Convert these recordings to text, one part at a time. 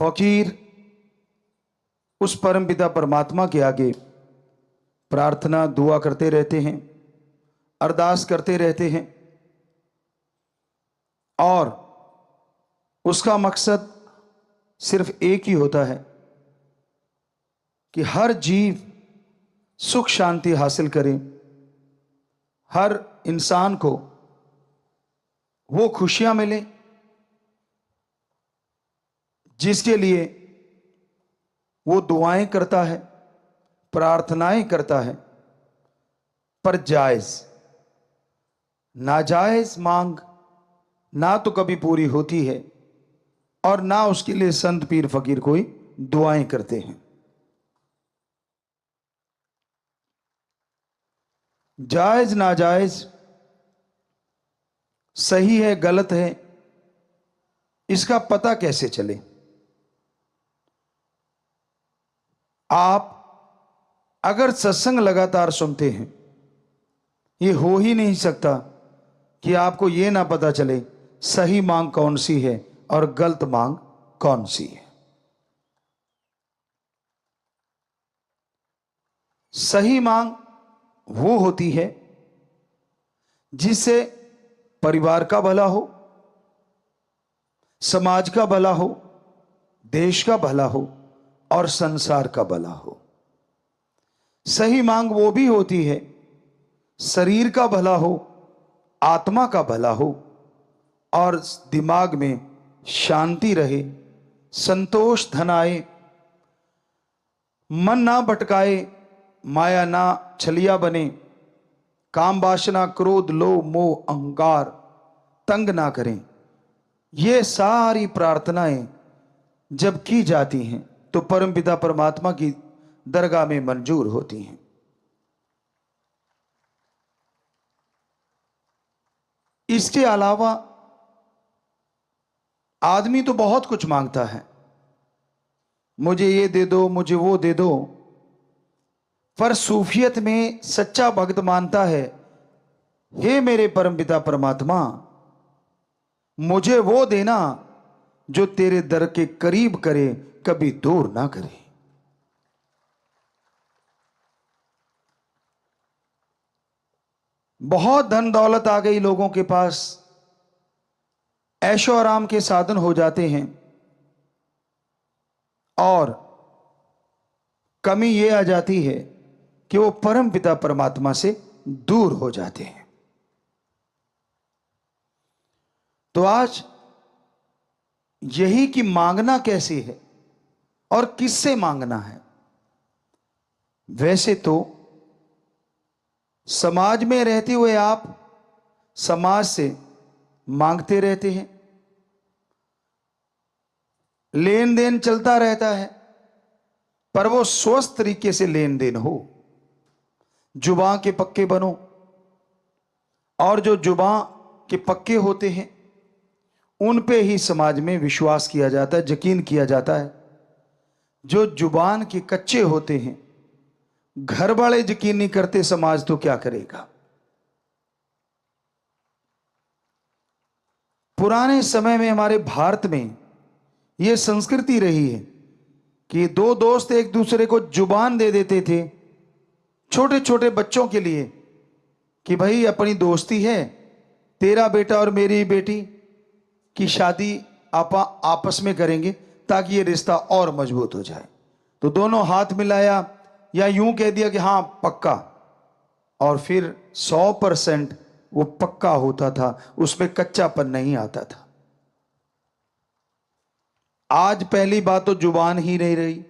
फकीर उस परमपिता परमात्मा के आगे प्रार्थना दुआ करते रहते हैं, अरदास करते रहते हैं, और उसका मकसद सिर्फ एक ही होता है कि हर जीव सुख शांति हासिल करे, हर इंसान को वो खुशियां मिले जिसके लिए वो दुआएं करता है, प्रार्थनाएं करता है। पर जायज नाजायज मांग ना तो कभी पूरी होती है और ना उसके लिए संत पीर फकीर कोई दुआएं करते हैं। जायज नाजायज, सही है गलत है, इसका पता कैसे चले? आप अगर सत्संग लगातार सुनते हैं, ये हो ही नहीं सकता कि आपको यह ना पता चले सही मांग कौन सी है और गलत मांग कौन सी है। सही मांग वो होती है जिससे परिवार का भला हो, समाज का भला हो, देश का भला हो और संसार का भला हो। सही मांग वो भी होती है शरीर का भला हो, आत्मा का भला हो और दिमाग में शांति रहे, संतोष धन आए, मन ना भटकाए, माया ना छलिया बने, काम वासना क्रोध लोभ मोह अहंकार तंग ना करें। ये सारी प्रार्थनाएं जब की जाती हैं तो परमपिता परमात्मा की दरगाह में मंजूर होती हैं। इसके अलावा आदमी तो बहुत कुछ मांगता है, मुझे ये दे दो, मुझे वो दे दो, पर सूफियत में सच्चा भक्त मानता है, हे मेरे परमपिता परमात्मा, मुझे वो देना जो तेरे दर के करीब करे, कभी दूर ना करे। बहुत धन दौलत आ गई लोगों के पास, ऐशो आराम के साधन हो जाते हैं और कमी यह आ जाती है कि वो परम पिता परमात्मा से दूर हो जाते हैं। तो आज यही कि मांगना कैसे है और किससे मांगना है। वैसे तो समाज में रहते हुए आप समाज से मांगते रहते हैं, लेन देन चलता रहता है, पर वो स्वस्थ तरीके से लेन देन हो। जुबान के पक्के बनो, और जो जुबान के पक्के होते हैं उन पे ही समाज में विश्वास किया जाता है, यकीन किया जाता है। जो जुबान के कच्चे होते हैं, घर वाले यकीन नहीं करते, समाज तो क्या करेगा। पुराने समय में हमारे भारत में यह संस्कृति रही है कि दो दोस्त एक दूसरे को जुबान दे देते थे छोटे छोटे बच्चों के लिए कि भाई अपनी दोस्ती है, तेरा बेटा और मेरी बेटी की शादी आपस में करेंगे ताकि ये रिश्ता और मजबूत हो जाए। तो दोनों हाथ मिलाया या यूं कह दिया कि हाँ पक्का, और फिर 100% वो पक्का होता था, उसमें कच्चापन नहीं आता था। आज पहली बात तो जुबान ही नहीं रही,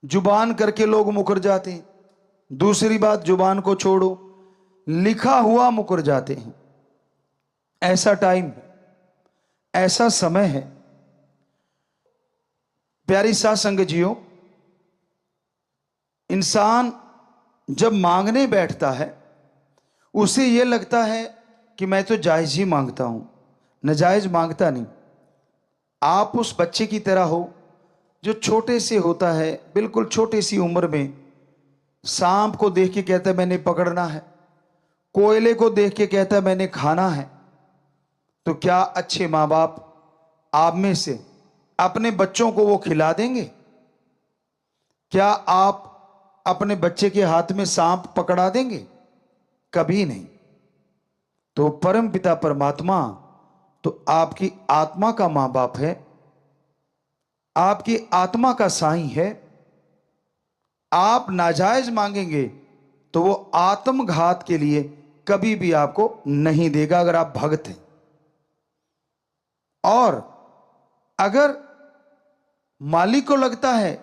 जुबान करके लोग मुकर जाते हैं। दूसरी बात, जुबान को छोड़ो, लिखा हुआ मुकर जाते हैं। ऐसा टाइम है, ऐसा समय है प्यारी साध संगत जियो, इंसान जब मांगने बैठता है उसे यह लगता है कि मैं तो जायज ही मांगता हूं, नाजायज मांगता नहीं। आप उस बच्चे की तरह हो जो छोटे से होता है, बिल्कुल छोटी सी उम्र में सांप को देख के कहता है मैंने पकड़ना है, कोयले को देख के कहता है मैंने खाना है। तो क्या अच्छे माँ बाप आप में से अपने बच्चों को वो खिला देंगे? क्या आप अपने बच्चे के हाथ में सांप पकड़ा देंगे? कभी नहीं। तो परम पिता परमात्मा तो आपकी आत्मा का मां बाप है, आपकी आत्मा का साईं है। आप नाजायज मांगेंगे तो वो आत्मघात के लिए कभी भी आपको नहीं देगा, अगर आप भक्त हैं। और अगर मालिक को लगता है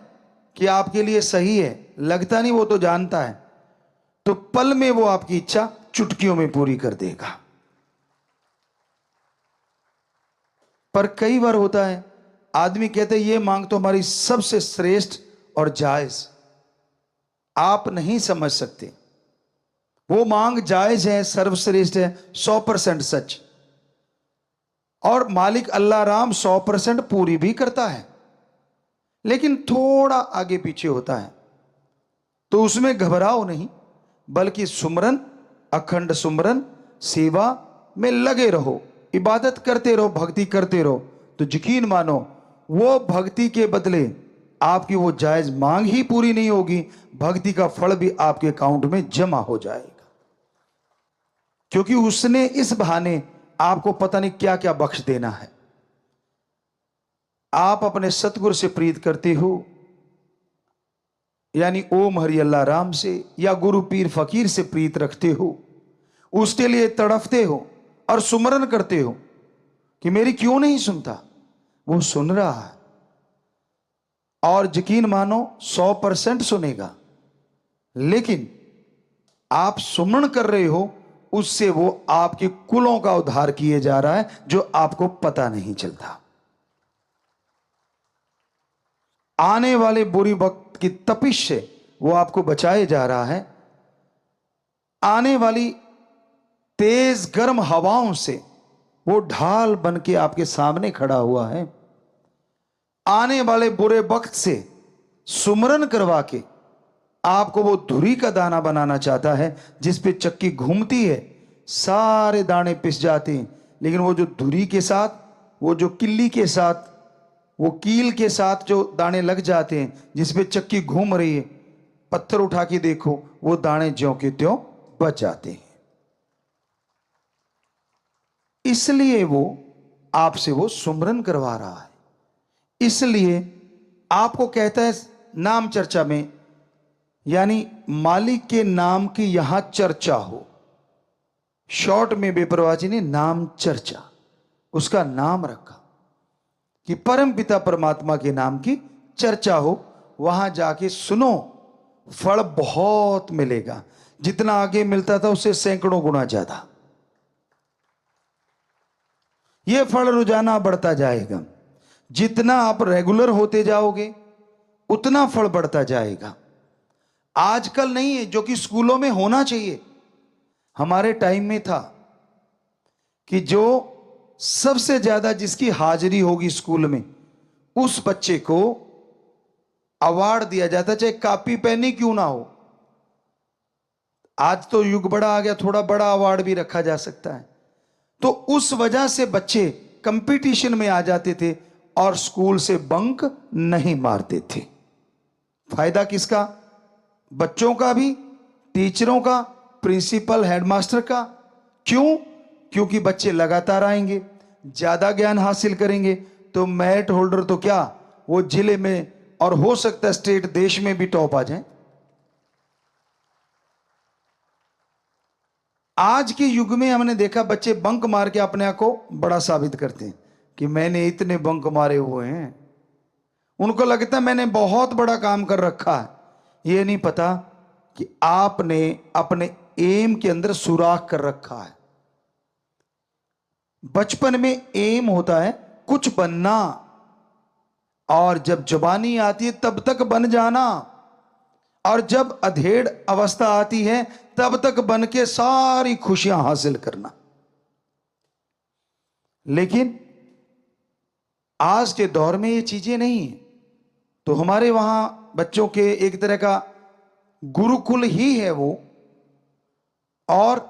कि आपके लिए सही है, लगता नहीं, वो तो जानता है, तो पल में वो आपकी इच्छा चुटकियों में पूरी कर देगा। पर कई बार होता है, आदमी कहते हैं ये मांग तो हमारी सबसे श्रेष्ठ और जायज। आप नहीं समझ सकते, वो मांग जायज है, सर्वश्रेष्ठ है, 100% सच, और मालिक अल्लाह राम 100% पूरी भी करता है। लेकिन थोड़ा आगे पीछे होता है, तो उसमें घबराओ नहीं, बल्कि सुमरन, अखंड सुमरन सेवा में लगे रहो, इबादत करते रहो, भक्ति करते रहो। तो यकीन मानो वो भक्ति के बदले आपकी वो जायज मांग ही पूरी नहीं होगी, भक्ति का फल भी आपके अकाउंट में जमा हो जाएगा। क्योंकि उसने इस बहाने आपको पता नहीं क्या क्या बख्श देना है। आप अपने सतगुरु से प्रीत करते हो, यानी ओम हरि अल्लाह राम से, या गुरु पीर फकीर से प्रीत रखते हो, उसके लिए तड़फते हो और सुमरन करते हो कि मेरी क्यों नहीं सुनता। वो सुन रहा है, और यकीन मानो 100% सुनेगा। लेकिन आप सुमरन कर रहे हो, उससे वो आपके कुलों का उद्धार किए जा रहा है, जो आपको पता नहीं चलता। आने वाले बुरी वक्त की तपिश से वो आपको बचाए जा रहा है। आने वाली तेज गर्म हवाओं से वो ढाल बन के आपके सामने खड़ा हुआ है। आने वाले बुरे वक्त से सुमरन करवा के आपको वो धुरी का दाना बनाना चाहता है, जिस पे चक्की घूमती है, सारे दाने पिस जाते हैं, लेकिन वो जो धुरी के साथ, वो जो किल्ली के साथ, वो कील के साथ जो दाने लग जाते हैं, जिस पे चक्की घूम रही है, पत्थर उठा के देखो, वो दाने ज्यों के त्यों बच जाते हैं। इसलिए वो आपसे वो सुमरन करवा रहा है। इसलिए आपको कहता है नाम चर्चा में, यानी मालिक के नाम की यहां चर्चा हो। शॉर्ट में बेपरवाह जी ने नाम चर्चा, उसका नाम रखा कि परम पिता परमात्मा के नाम की चर्चा हो। वहां जाके सुनो, फल बहुत मिलेगा। जितना आगे मिलता था उससे सैकड़ों गुना ज्यादा यह फल रोजाना बढ़ता जाएगा। जितना आप रेगुलर होते जाओगे, उतना फल बढ़ता जाएगा। आजकल नहीं है जो कि स्कूलों में होना चाहिए। हमारे टाइम में था कि जो सबसे ज्यादा जिसकी हाजिरी होगी स्कूल में, उस बच्चे को अवार्ड दिया जाता, चाहे कॉपी पेन ही क्यों ना हो। आज तो युग बड़ा आ गया, थोड़ा बड़ा अवार्ड भी रखा जा सकता है। तो उस वजह से बच्चे कंपटीशन में आ जाते थे और स्कूल से बंक नहीं मारते थे। फायदा किसका? बच्चों का भी, टीचरों का, प्रिंसिपल, हेडमास्टर का। क्यों? क्योंकि बच्चे लगातार आएंगे, ज्यादा ज्ञान हासिल करेंगे, तो मेरिट होल्डर तो क्या, वो जिले में और हो सकता है स्टेट, देश में भी टॉप आ जाए। आज के युग में हमने देखा बच्चे बंक मार के अपने आप को बड़ा साबित करते हैं कि मैंने इतने बंक मारे हुए हैं। उनको लगता है मैंने बहुत बड़ा काम कर रखा है। ये नहीं पता कि आपने अपने एम के अंदर सुराख कर रखा है। बचपन में एम होता है कुछ बनना, और जब जवानी आती है तब तक बन जाना, और जब अधेड़ अवस्था आती है तब तक बन के सारी खुशियां हासिल करना। लेकिन आज के दौर में ये चीजें नहीं है। तो हमारे वहां बच्चों के एक तरह का गुरुकुल ही है वो, और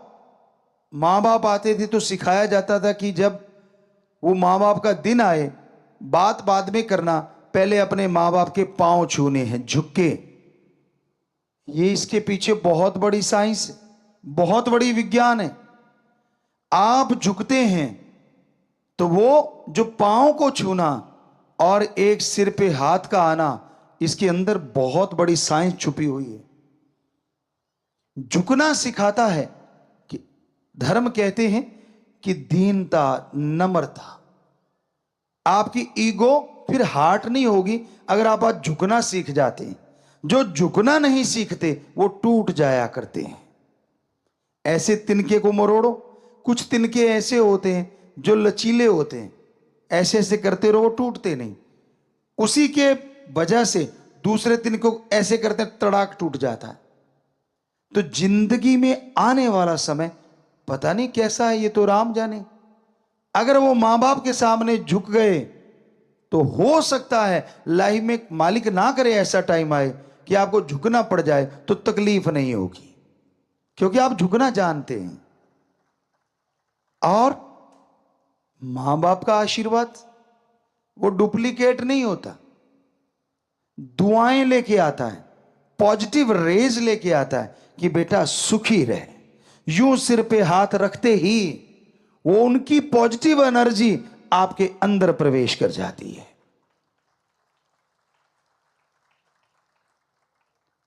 मां बाप आते थे तो सिखाया जाता था कि जब वो मां बाप का दिन आए बात बाद में करना, पहले अपने माँ बाप के पांव छूने हैं झुक के। ये इसके पीछे बहुत बड़ी साइंस है, बहुत बड़ी विज्ञान है। आप झुकते हैं तो वो जो पांव को छूना और एक सिर पे हाथ का आना, इसके अंदर बहुत बड़ी साइंस छुपी हुई है। झुकना सिखाता है कि धर्म कहते हैं कि दीनता, नम्रता, आपकी ईगो फिर हार्ट नहीं होगी अगर आप आज झुकना सीख जाते हैं। जो झुकना नहीं सीखते वो टूट जाया करते हैं। ऐसे तिनके को मरोड़ो, कुछ तिनके ऐसे होते हैं जो लचीले होते हैं, ऐसे ऐसे करते रहो, टूटते नहीं। उसी के वजह से दूसरे तिनके को ऐसे करते तड़ाक टूट जाता है। तो जिंदगी में आने वाला समय पता नहीं कैसा है, ये तो राम जाने। अगर वो मां बाप के सामने झुक गए तो हो सकता है लाइफ में मालिक ना करे ऐसा टाइम आए कि आपको झुकना पड़ जाए, तो तकलीफ नहीं होगी क्योंकि आप झुकना जानते हैं। और मां बाप का आशीर्वाद वो डुप्लीकेट नहीं होता, दुआएं लेके आता है, पॉजिटिव रेज लेके आता है कि बेटा सुखी रहे। यूं सिर पे हाथ रखते ही वो उनकी पॉजिटिव एनर्जी आपके अंदर प्रवेश कर जाती है।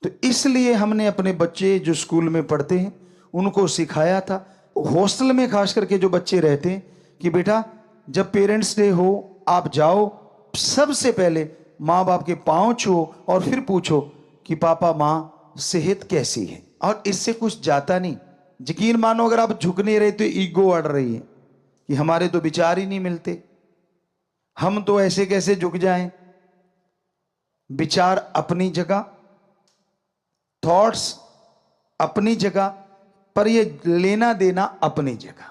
तो इसलिए हमने अपने बच्चे जो स्कूल में पढ़ते हैं उनको सिखाया था, हॉस्टल में खास करके जो बच्चे रहते हैं, कि बेटा जब पेरेंट्स डे हो आप जाओ, सबसे पहले माँ बाप के पांव छुओ और फिर पूछो कि पापा माँ सेहत कैसी है। और इससे कुछ जाता नहीं। यकीन मानो अगर आप झुक नहीं रहे तो ईगो अड़ रही है कि हमारे तो विचार ही नहीं मिलते, हम तो ऐसे कैसे झुक जाएं। विचार अपनी जगह, थॉट्स अपनी जगह, पर ये लेना देना अपनी जगह।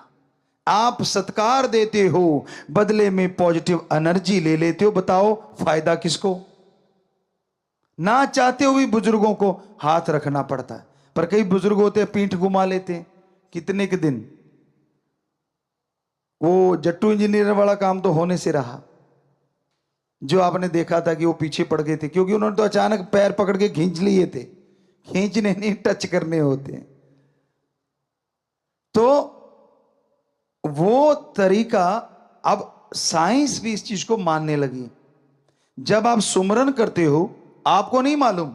आप सत्कार देते हो, बदले में पॉजिटिव एनर्जी ले लेते हो। बताओ फायदा किसको। ना चाहते हुए बुजुर्गों को हाथ रखना पड़ता है, पर कई बुजुर्ग होते हैं पीठ घुमा लेते हैं कितने के दिन। वो जट्टू इंजीनियर वाला काम तो होने से रहा, जो आपने देखा था कि वो पीछे पड़ गए थे क्योंकि उन्होंने तो अचानक पैर पकड़ के खींच लिए थे। खींचने नहीं, टच करने होते हैं। तो वो तरीका, अब साइंस भी इस चीज को मानने लगी। जब आप सुमरन करते हो, आपको नहीं मालूम,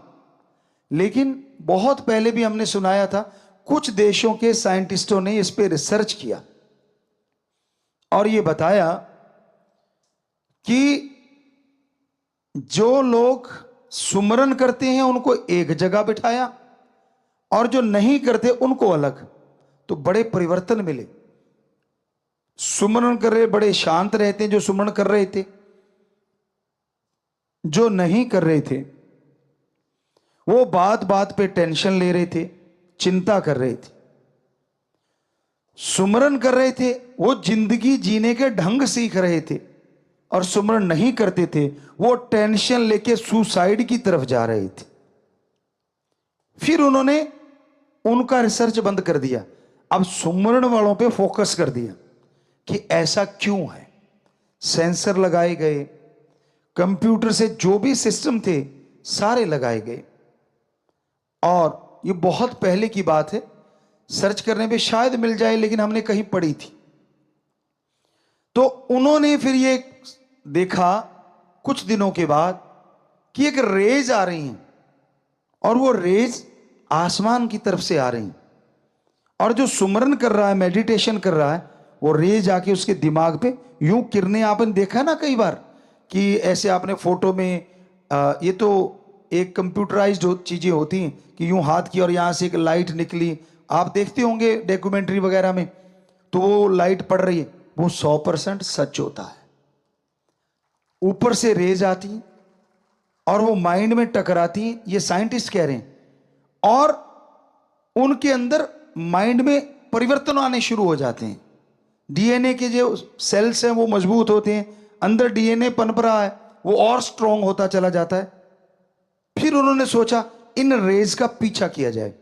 लेकिन बहुत पहले भी हमने सुनाया था, कुछ देशों के साइंटिस्टों ने इस पे रिसर्च किया और ये बताया कि जो लोग सुमरन करते हैं उनको एक जगह बिठाया और जो नहीं करते उनको अलग, तो बड़े परिवर्तन मिले। सुमरन कर रहे बड़े शांत रहते हैं जो सुमरन कर रहे थे, जो नहीं कर रहे थे वो बात बात पे टेंशन ले रहे थे, चिंता कर रहे थे। सुमरन कर रहे थे वो जिंदगी जीने के ढंग सीख रहे थे, और सुमरन नहीं करते थे वो टेंशन लेके सुसाइड की तरफ जा रहे थे। फिर उन्होंने उनका रिसर्च बंद कर दिया, अब सुमरन वालों पे फोकस कर दिया कि ऐसा क्यों है। सेंसर लगाए गए, कंप्यूटर से जो भी सिस्टम थे सारे लगाए गए, और ये बहुत पहले की बात है, सर्च करने पे शायद मिल जाए, लेकिन हमने कहीं पढ़ी थी। तो उन्होंने फिर ये देखा कुछ दिनों के बाद कि एक रेज आ रही हैं, और वो रेज आसमान की तरफ से आ रही हैं, और जो सुमरन कर रहा है, मेडिटेशन कर रहा है, वो रेज आके उसके दिमाग पे यूं किरणें, आपने देखा ना कई बार कि ऐसे आपने फोटो में ये तो एक कंप्यूटराइज्ड चीजें होती हैं कि यूं हाथ की और यहां से एक लाइट निकली, आप देखते होंगे डॉक्यूमेंट्री वगैरह में, तो वो लाइट पड़ रही है, वो 100% सच होता है। ऊपर से रेज आती है और वो माइंड में टकराती है, ये साइंटिस्ट कह रहे हैं, और उनके अंदर माइंड में परिवर्तन आने शुरू हो जाते हैं। डीएनए के जो सेल्स हैं वो मजबूत होते हैं, अंदर डीएनए पनप रहा है, वो और स्ट्रांग होता चला जाता है। फिर उन्होंने सोचा इन रेज का पीछा किया जाए।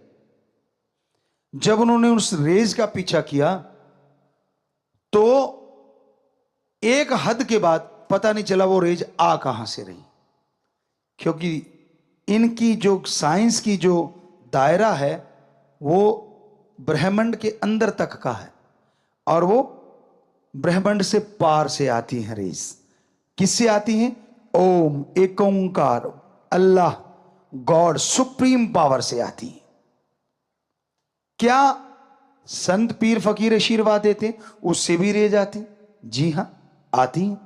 जब उन्होंने उस रेज का पीछा किया तो एक हद के बाद पता नहीं चला वो रेज आ कहां से रही, क्योंकि इनकी जो साइंस की जो दायरा है वो ब्रह्मांड के अंदर तक का है, और वो ब्रह्मांड से पार से आती हैं रेज। किससे आती हैं? ओम, एक ओंकार, अल्लाह, गॉड, सुप्रीम पावर से आती है। क्या संत पीर फकीर आशीर्वाद देते उससे भी रेज आती? जी हां, आती हैं।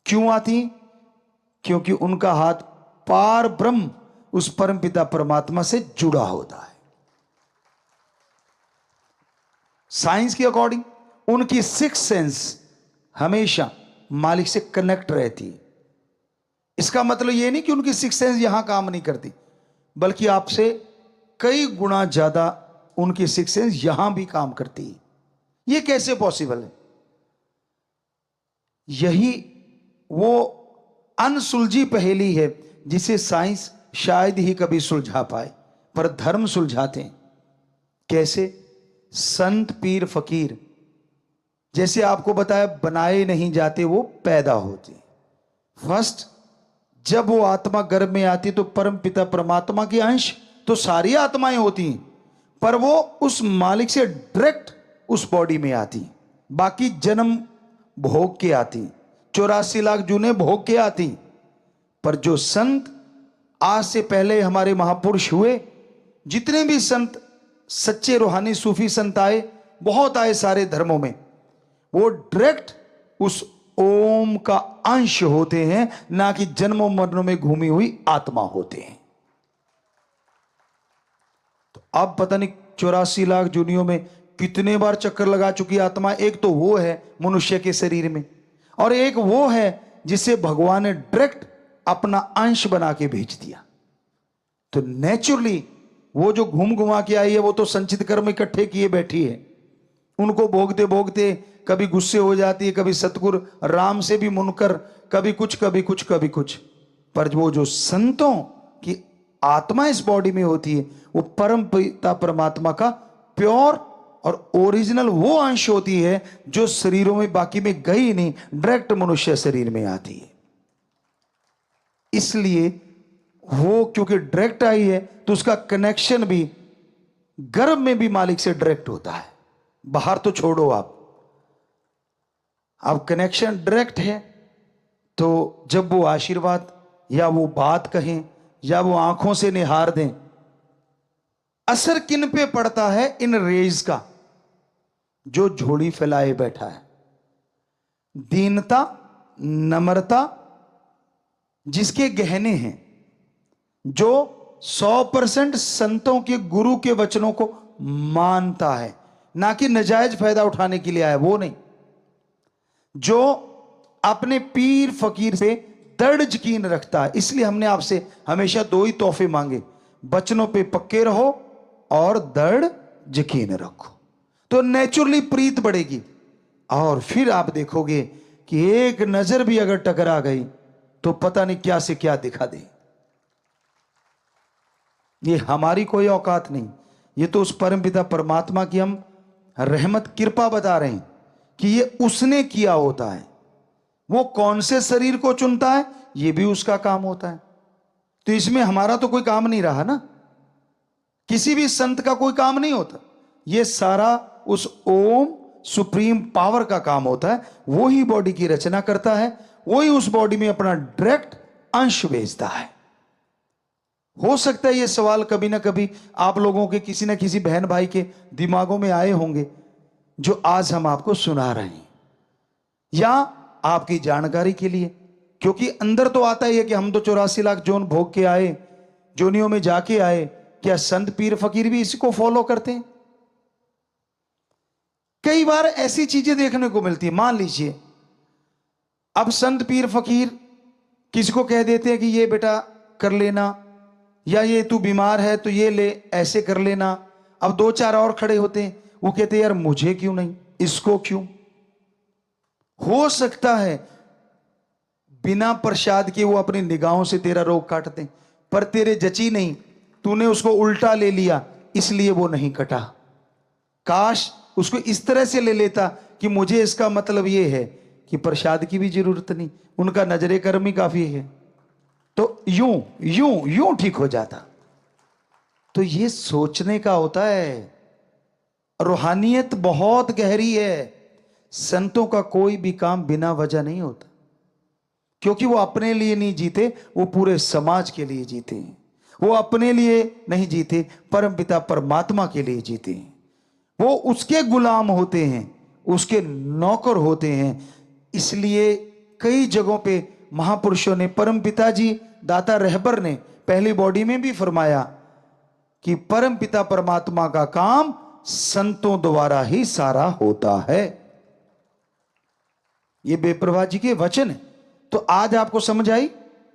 क्यों आती? क्योंकि उनका हाथ पार ब्रह्म उस परमपिता परमात्मा से जुड़ा होता है। साइंस के अकॉर्डिंग उनकी सिक्स सेंस हमेशा मालिक से कनेक्ट रहती है। इसका मतलब यह नहीं कि उनकी सिक्स सेंस यहां काम नहीं करती, बल्कि आपसे कई गुना ज्यादा उनकी सिक्स सेंस यहां भी काम करती है। यह कैसे पॉसिबल है? यही वो अनसुलझी पहेली है जिसे साइंस शायद ही कभी सुलझा पाए, पर धर्म सुलझाते हैं। कैसे? संत पीर फकीर जैसे आपको बताया बनाए नहीं जाते, वो पैदा होते। फर्स्ट जब वो आत्मा गर्भ में आती तो परम पिता परमात्मा के अंश तो सारी आत्माएं होती हैं, पर वो उस मालिक से डायरेक्ट उस बॉडी में आती। बाकी जन्म भोग के आती, 84 लाख जूने भोग के आती। पर जो संत आज से पहले हमारे महापुरुष हुए, जितने भी संत सच्चे रूहानी सूफी संत आए, बहुत आए सारे धर्मों में, वो डायरेक्ट उस ओम का अंश होते हैं, ना कि जन्मों मरणों में घूमी हुई आत्मा होते हैं। तो अब पता नहीं 84 लाख जूनियों में कितने बार चक्कर लगा चुकी आत्मा। एक तो वो है मनुष्य के शरीर में, और एक वो है जिसे भगवान ने डायरेक्ट अपना अंश बना के भेज दिया। तो नेचुरली वो जो घूम घुमा के आई है, वो तो संचित कर्म इकट्ठे किए बैठी है। उनको भोगते भोगते कभी गुस्से हो जाती है, कभी सतगुरु राम से भी मुनकर, कभी कुछ कभी कुछ कभी कुछ। पर वो जो संतों की आत्मा इस बॉडी में होती है, वो परम पिता परमात्मा का प्योर और ओरिजिनल वो अंश होती है जो शरीरों में बाकी में गई नहीं, डायरेक्ट मनुष्य शरीर में आती है। इसलिए वो क्योंकि डायरेक्ट आई है तो उसका कनेक्शन भी गर्भ में भी मालिक से डायरेक्ट होता है। बाहर तो छोड़ो आप, अब कनेक्शन डायरेक्ट है। तो जब वो आशीर्वाद या वो बात कहें या वो आंखों से निहार दें, असर किन पे पड़ता है? इन रेज का। जो झोली फैलाए बैठा है, दीनता, नम्रता जिसके गहने हैं, जो 100% संतों के गुरु के वचनों को मानता है, ना कि नजायज फायदा उठाने के लिए आया, वो नहीं। जो अपने पीर फकीर से दृढ़ यकीन रखता है। इसलिए हमने आपसे हमेशा दो ही तोहफे मांगे, बचनों पे पक्के रहो और दृढ़ यकीन रखो, तो नेचुरली प्रीत बढ़ेगी। और फिर आप देखोगे कि एक नजर भी अगर टकरा गई तो पता नहीं क्या से क्या दिखा दे। ये हमारी कोई औकात नहीं, ये तो उस परमपिता परमात्मा की हम रहमत कृपा बता रहे हैं कि ये उसने किया होता है। वो कौन से शरीर को चुनता है, ये भी उसका काम होता है। तो इसमें हमारा तो कोई काम नहीं रहा ना, किसी भी संत का कोई काम नहीं होता। ये सारा उस ओम सुप्रीम पावर का काम होता है। वो ही बॉडी की रचना करता है, वो ही उस बॉडी में अपना डायरेक्ट अंश भेजता है। हो सकता है ये सवाल कभी ना कभी आप लोगों के किसी ना किसी बहन भाई के दिमागों में आए होंगे, जो आज हम आपको सुना रहे हैं, या आपकी जानकारी के लिए। क्योंकि अंदर तो आता ही है कि हम तो 84 लाख जोन भोग के आए, जोनियों में जाके आए। क्या संत पीर फकीर भी इसी को फॉलो करते हैं? कई बार ऐसी चीजें देखने को मिलती है। मान लीजिए अब संत पीर फकीर किसी को कह देते हैं कि ये बेटा कर लेना, या ये तू बीमार है तो ये ले, ऐसे कर लेना। अब दो चार और खड़े होते हैं, वो कहते हैं यार मुझे क्यों नहीं, इसको क्यों। हो सकता है बिना प्रसाद के वो अपनी निगाहों से तेरा रोग काटते हैं, पर तेरे जची नहीं, तूने उसको उल्टा ले लिया इसलिए वो नहीं कटा। काश उसको इस तरह से ले लेता कि मुझे इसका मतलब ये है कि प्रसाद की भी जरूरत नहीं, उनका नजरे कर्म ही काफी है, तो यूं यूं यूं ठीक हो जाता। तो ये सोचने का होता है। रूहानियत बहुत गहरी है। संतों का कोई भी काम बिना वजह नहीं होता, क्योंकि वो अपने लिए नहीं जीते, वो पूरे समाज के लिए जीते हैं। वो अपने लिए नहीं जीते, परमपिता परमात्मा के लिए जीते हैं। वो उसके गुलाम होते हैं, उसके नौकर होते हैं। इसलिए कई जगहों पे महापुरुषों ने, परमपिता जी दाता रहबर ने पहली बॉडी में भी फरमाया कि परमपिता परमात्मा का काम संतों द्वारा ही सारा होता है। ये बेप्रभा जी के वचन है। तो आज आपको समझ आई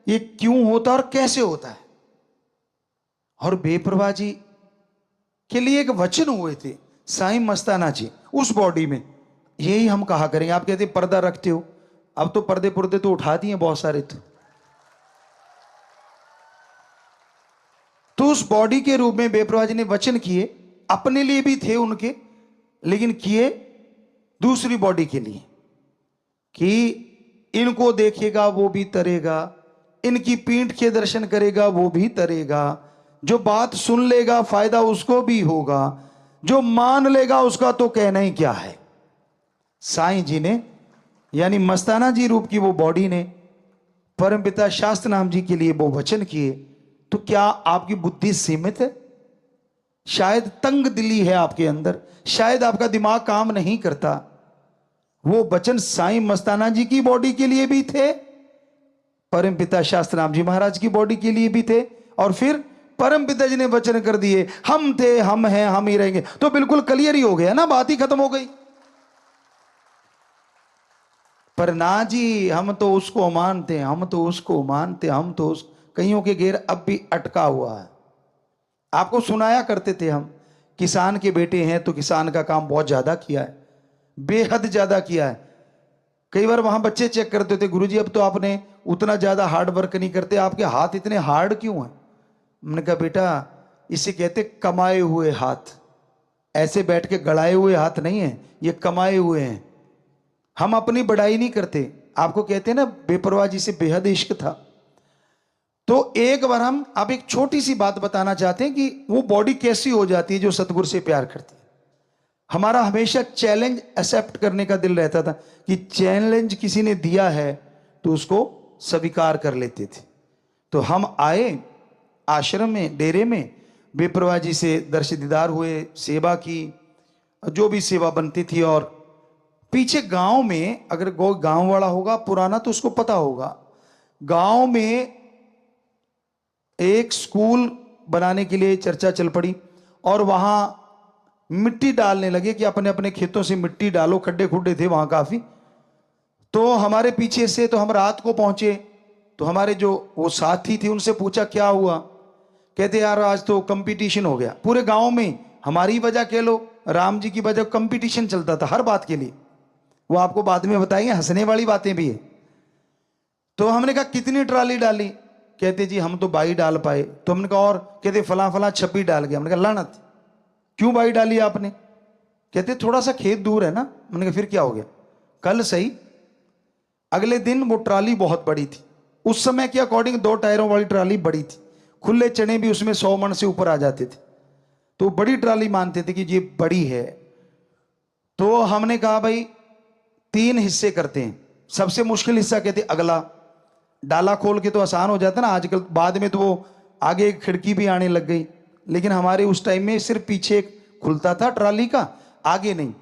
ये क्यों होता है और कैसे होता है। और बेप्रभा जी के लिए एक वचन हुए थे साईं मस्ताना जी उस बॉडी में, यही हम कहा करेंगे। आप कहते पर्दा रखते हो, अब तो पर्दे पुर्दे तो उठा दिए बहुत सारे। तो उस बॉडी के रूप में बेप्रभा जी ने वचन किए, अपने लिए भी थे उनके, लेकिन किए दूसरी बॉडी के लिए कि इनको देखेगा वो भी तरेगा, इनकी पीठ के दर्शन करेगा वो भी तरेगा, जो बात सुन लेगा फायदा उसको भी होगा, जो मान लेगा उसका तो कहना ही क्या है। साईं जी ने यानी मस्ताना जी रूप की वो बॉडी ने परमपिता शास्त्र नाम जी के लिए वो वचन किए। तो क्या आपकी बुद्धि सीमित है? शायद तंग दिली है आपके अंदर, शायद आपका दिमाग काम नहीं करता। वो वचन साईं मस्ताना जी की बॉडी के लिए भी थे, परमपिता शास्त्र नाम जी महाराज की बॉडी के लिए भी थे, और फिर परमपिता जी ने वचन कर दिए हम थे, हम हैं, हम ही रहेंगे। तो बिल्कुल क्लियर ही हो गया ना, बात ही खत्म हो गई। पर ना जी, हम तो उसको मानते, हम तो उसको मानते, हम तो उस कईयों के घेर अब भी अटका हुआ है। आपको सुनाया करते थे हम, किसान के बेटे हैं तो किसान का काम बहुत ज्यादा किया है, बेहद ज्यादा किया है। कई बार वहां बच्चे चेक करते थे, गुरुजी अब तो आपने उतना ज्यादा हार्ड वर्क नहीं करते, आपके हाथ इतने हार्ड क्यों हैं? मैंने कहा बेटा इसे कहते कमाए हुए हाथ, ऐसे बैठ के गड़ाए हुए हाथ नहीं है, ये कमाए हुए हैं। हम अपनी बड़ाई नहीं करते, आपको कहते हैं ना बेपरवाह जी से बेहद इश्क था। तो एक बार हम आप एक छोटी सी बात बताना चाहते हैं कि वो बॉडी कैसी हो जाती है जो सतगुरु से प्यार करती है। हमारा हमेशा चैलेंज एक्सेप्ट करने का दिल रहता था कि चैलेंज किसी ने दिया है तो उसको स्वीकार कर लेते थे। तो हम आए आश्रम में, डेरे में, बेपरवाह जी से दर्शन दीदार हुए, सेवा की, जो भी सेवा बनती थी। और पीछे गांव में, अगर गांव वाला होगा पुराना तो उसको पता होगा, गांव में एक स्कूल बनाने के लिए चर्चा चल पड़ी और वहां मिट्टी डालने लगे कि अपने अपने खेतों से मिट्टी डालो, खड्डे खुड्डे थे वहां काफी। तो हमारे पीछे से, तो हम रात को पहुंचे, तो हमारे जो वो साथी थे उनसे पूछा क्या हुआ। कहते यार आज तो कंपटीशन हो गया पूरे गांव में, हमारी वजह कह लो, राम जी की वजह, कंपटीशन चलता था हर बात के लिए। वो आपको बाद में बताएंगे, हंसने वाली बातें भी है। तो हमने कहा कितनी ट्राली डाली? कहते जी हम तो 22 डाल पाए। तो हमने कहा और? कहते फला फला 26 डाल गया। हमने कहा लानत, क्यों 22 डाली आपने? कहते थोड़ा सा खेत दूर है ना। मैंने कहा फिर क्या हो गया, कल सही। अगले दिन वो ट्राली बहुत बड़ी थी, उस समय के अकॉर्डिंग 2 टायरों वाली ट्राली बड़ी थी, खुले चने भी उसमें 100 मन से ऊपर आ जाते थे, तो बड़ी ट्राली मानते थे कि ये बड़ी है। तो हमने कहा भाई 3 हिस्से करते हैं। सबसे मुश्किल हिस्सा कहते अगला, डाला खोल के तो आसान हो जाता ना आजकल, बाद में तो वो आगे एक खिड़की भी आने लग गई, लेकिन हमारे उस टाइम में सिर्फ पीछे एक खुलता था ट्राली का, आगे नहीं।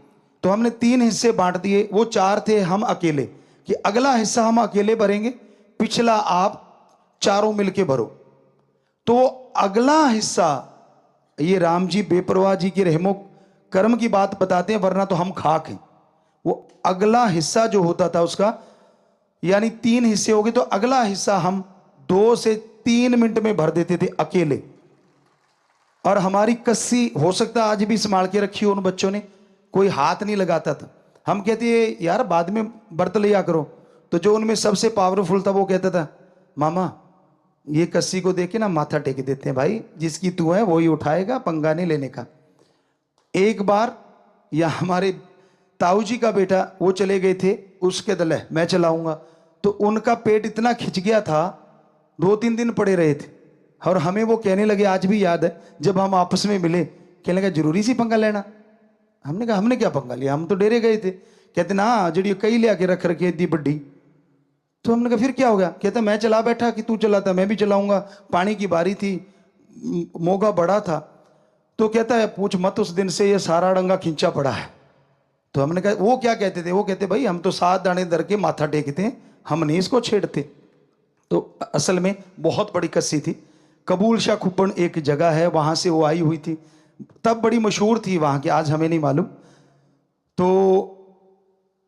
तो हमने 3 हिस्से बांट दिए, वो 4 थे, हम अकेले, कि अगला हिस्सा हम अकेले भरेंगे, पिछला आप चारों मिलके भरो। तो अगला हिस्सा, ये राम जी बेपरवाह जी के रहमो कर्म की बात बताते हैं, वरना तो हम खाक हैं। वो अगला हिस्सा जो होता था उसका, यानी 3 हिस्से हो गए, तो अगला हिस्सा हम 2 से 3 मिनट में भर देते थे अकेले। और हमारी कस्सी हो सकता आज भी संभाल के रखी हो उन बच्चों ने, कोई हाथ नहीं लगाता था। हम कहते यार बाद में बर्त लिया करो। तो जो उनमें सबसे पावरफुल था वो कहता था मामा ये कस्सी को देख के ना माथा टेक देते हैं, भाई जिसकी तू है वही उठाएगा, पंगा नहीं लेने का। एक बार या हमारे ताऊ जी का बेटा वो चले गए थे, उसके दले मैं चलाऊंगा, तो उनका पेट इतना खिंच गया था, 2-3 दिन पड़े रहे थे। और हमें वो कहने लगे, आज भी याद है जब हम आपस में मिले, कहने लगा जरूरी सी पंगा लेना। हमने कहा हमने क्या पंगा लिया, हम तो डेरे गए थे। कहते ना जी कई ले आके रख रखी इतनी बड्डी। तो हमने कहा फिर क्या हो गया, कहता मैं चला बैठा कि तू चलाता, मैं भी चलाऊंगा, पानी की बारी थी, मोगा बड़ा था। तो कहता है पूछ मत, उस दिन से ये सारा डंगा खींचा पड़ा है। तो हमने कहा वो क्या कहते थे, वो कहते भाई हम तो 7 दाने दर के माथा टेकते हैं, हम नहीं इसको छेड़ते। तो असल में बहुत बड़ी कस्सी थी। कबूल शाह खुब्बन एक जगह है, वहां से वो आई हुई थी, तब बड़ी मशहूर थी वहां की, आज हमें नहीं मालूम। तो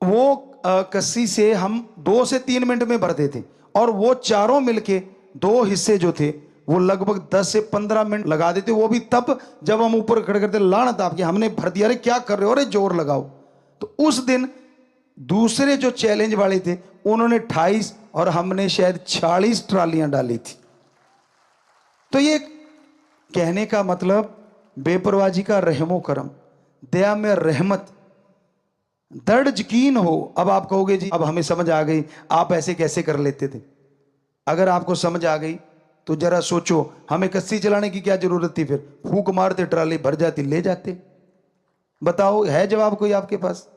वो कस्सी से हम 2 से 3 मिनट में भरते थे, और वो चारों मिलके 2 हिस्से जो थे वो लगभग 10 से 15 मिनट लगा देते, वो भी तब जब हम ऊपर खड़े करते लानत आपकी हमने भर दिया, अरे क्या कर रहे हो, अरे जोर लगाओ। तो उस दिन दूसरे जो चैलेंज वाले थे उन्होंने 28 और हमने शायद 46 ट्रालियां डाली थी। तो ये कहने का मतलब बेपरवाही का रहमो करम, दया में रहमत, दृढ़ यकीन हो। अब आप कहोगे जी अब हमें समझ आ गई, आप ऐसे कैसे कर लेते थे। अगर आपको समझ आ गई तो जरा सोचो, हमें कस्सी चलाने की क्या जरूरत थी, फिर फूंक मारते ट्राली भर जाती, ले जाते। बताओ है जवाब कोई आपके पास।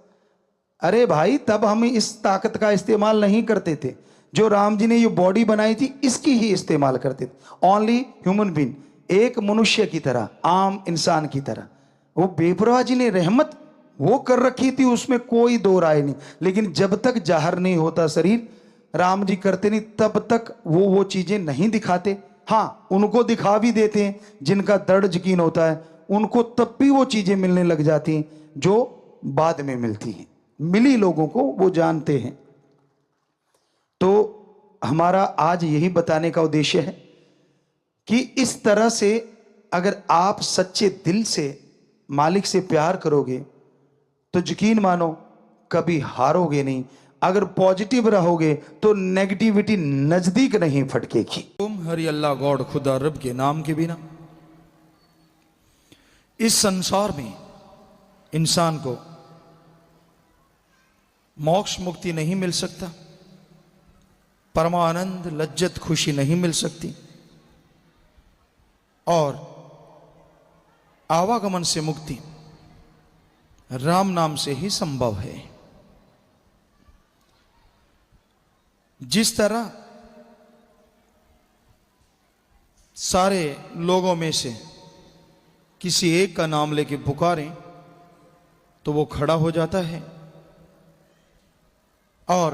अरे भाई तब हम इस ताकत का इस्तेमाल नहीं करते थे, जो राम जी ने ये बॉडी बनाई थी इसकी ही इस्तेमाल करते थे। ओनली ह्यूमन बीइंग, एक मनुष्य की तरह, आम इंसान की तरह। वो बेपरवाह जी ने रहमत वो कर रखी थी, उसमें कोई दो राय नहीं। लेकिन जब तक जाहिर नहीं होता शरीर, राम जी करते नहीं, तब तक वो चीजें नहीं दिखाते। हाँ उनको दिखा भी देते हैं जिनका दृढ़ यकीन होता है, उनको तब भी वो चीजें मिलने लग जाती हैं जो बाद में मिलती हैं। मिली लोगों को वो जानते हैं। तो हमारा आज यही बताने का उद्देश्य है कि इस तरह से अगर आप सच्चे दिल से मालिक से प्यार करोगे तो यकीन मानो कभी हारोगे नहीं। अगर पॉजिटिव रहोगे तो नेगेटिविटी नजदीक नहीं फटकेगी। तुम हरि अल्लाह गॉड खुदा रब के नाम के बिना इस संसार में इंसान को मोक्ष मुक्ति नहीं मिल सकता, परमानंद लज्जत खुशी नहीं मिल सकती, और आवागमन से मुक्ति राम नाम से ही संभव है। जिस तरह सारे लोगों में से किसी एक का नाम लेके पुकारें तो वो खड़ा हो जाता है और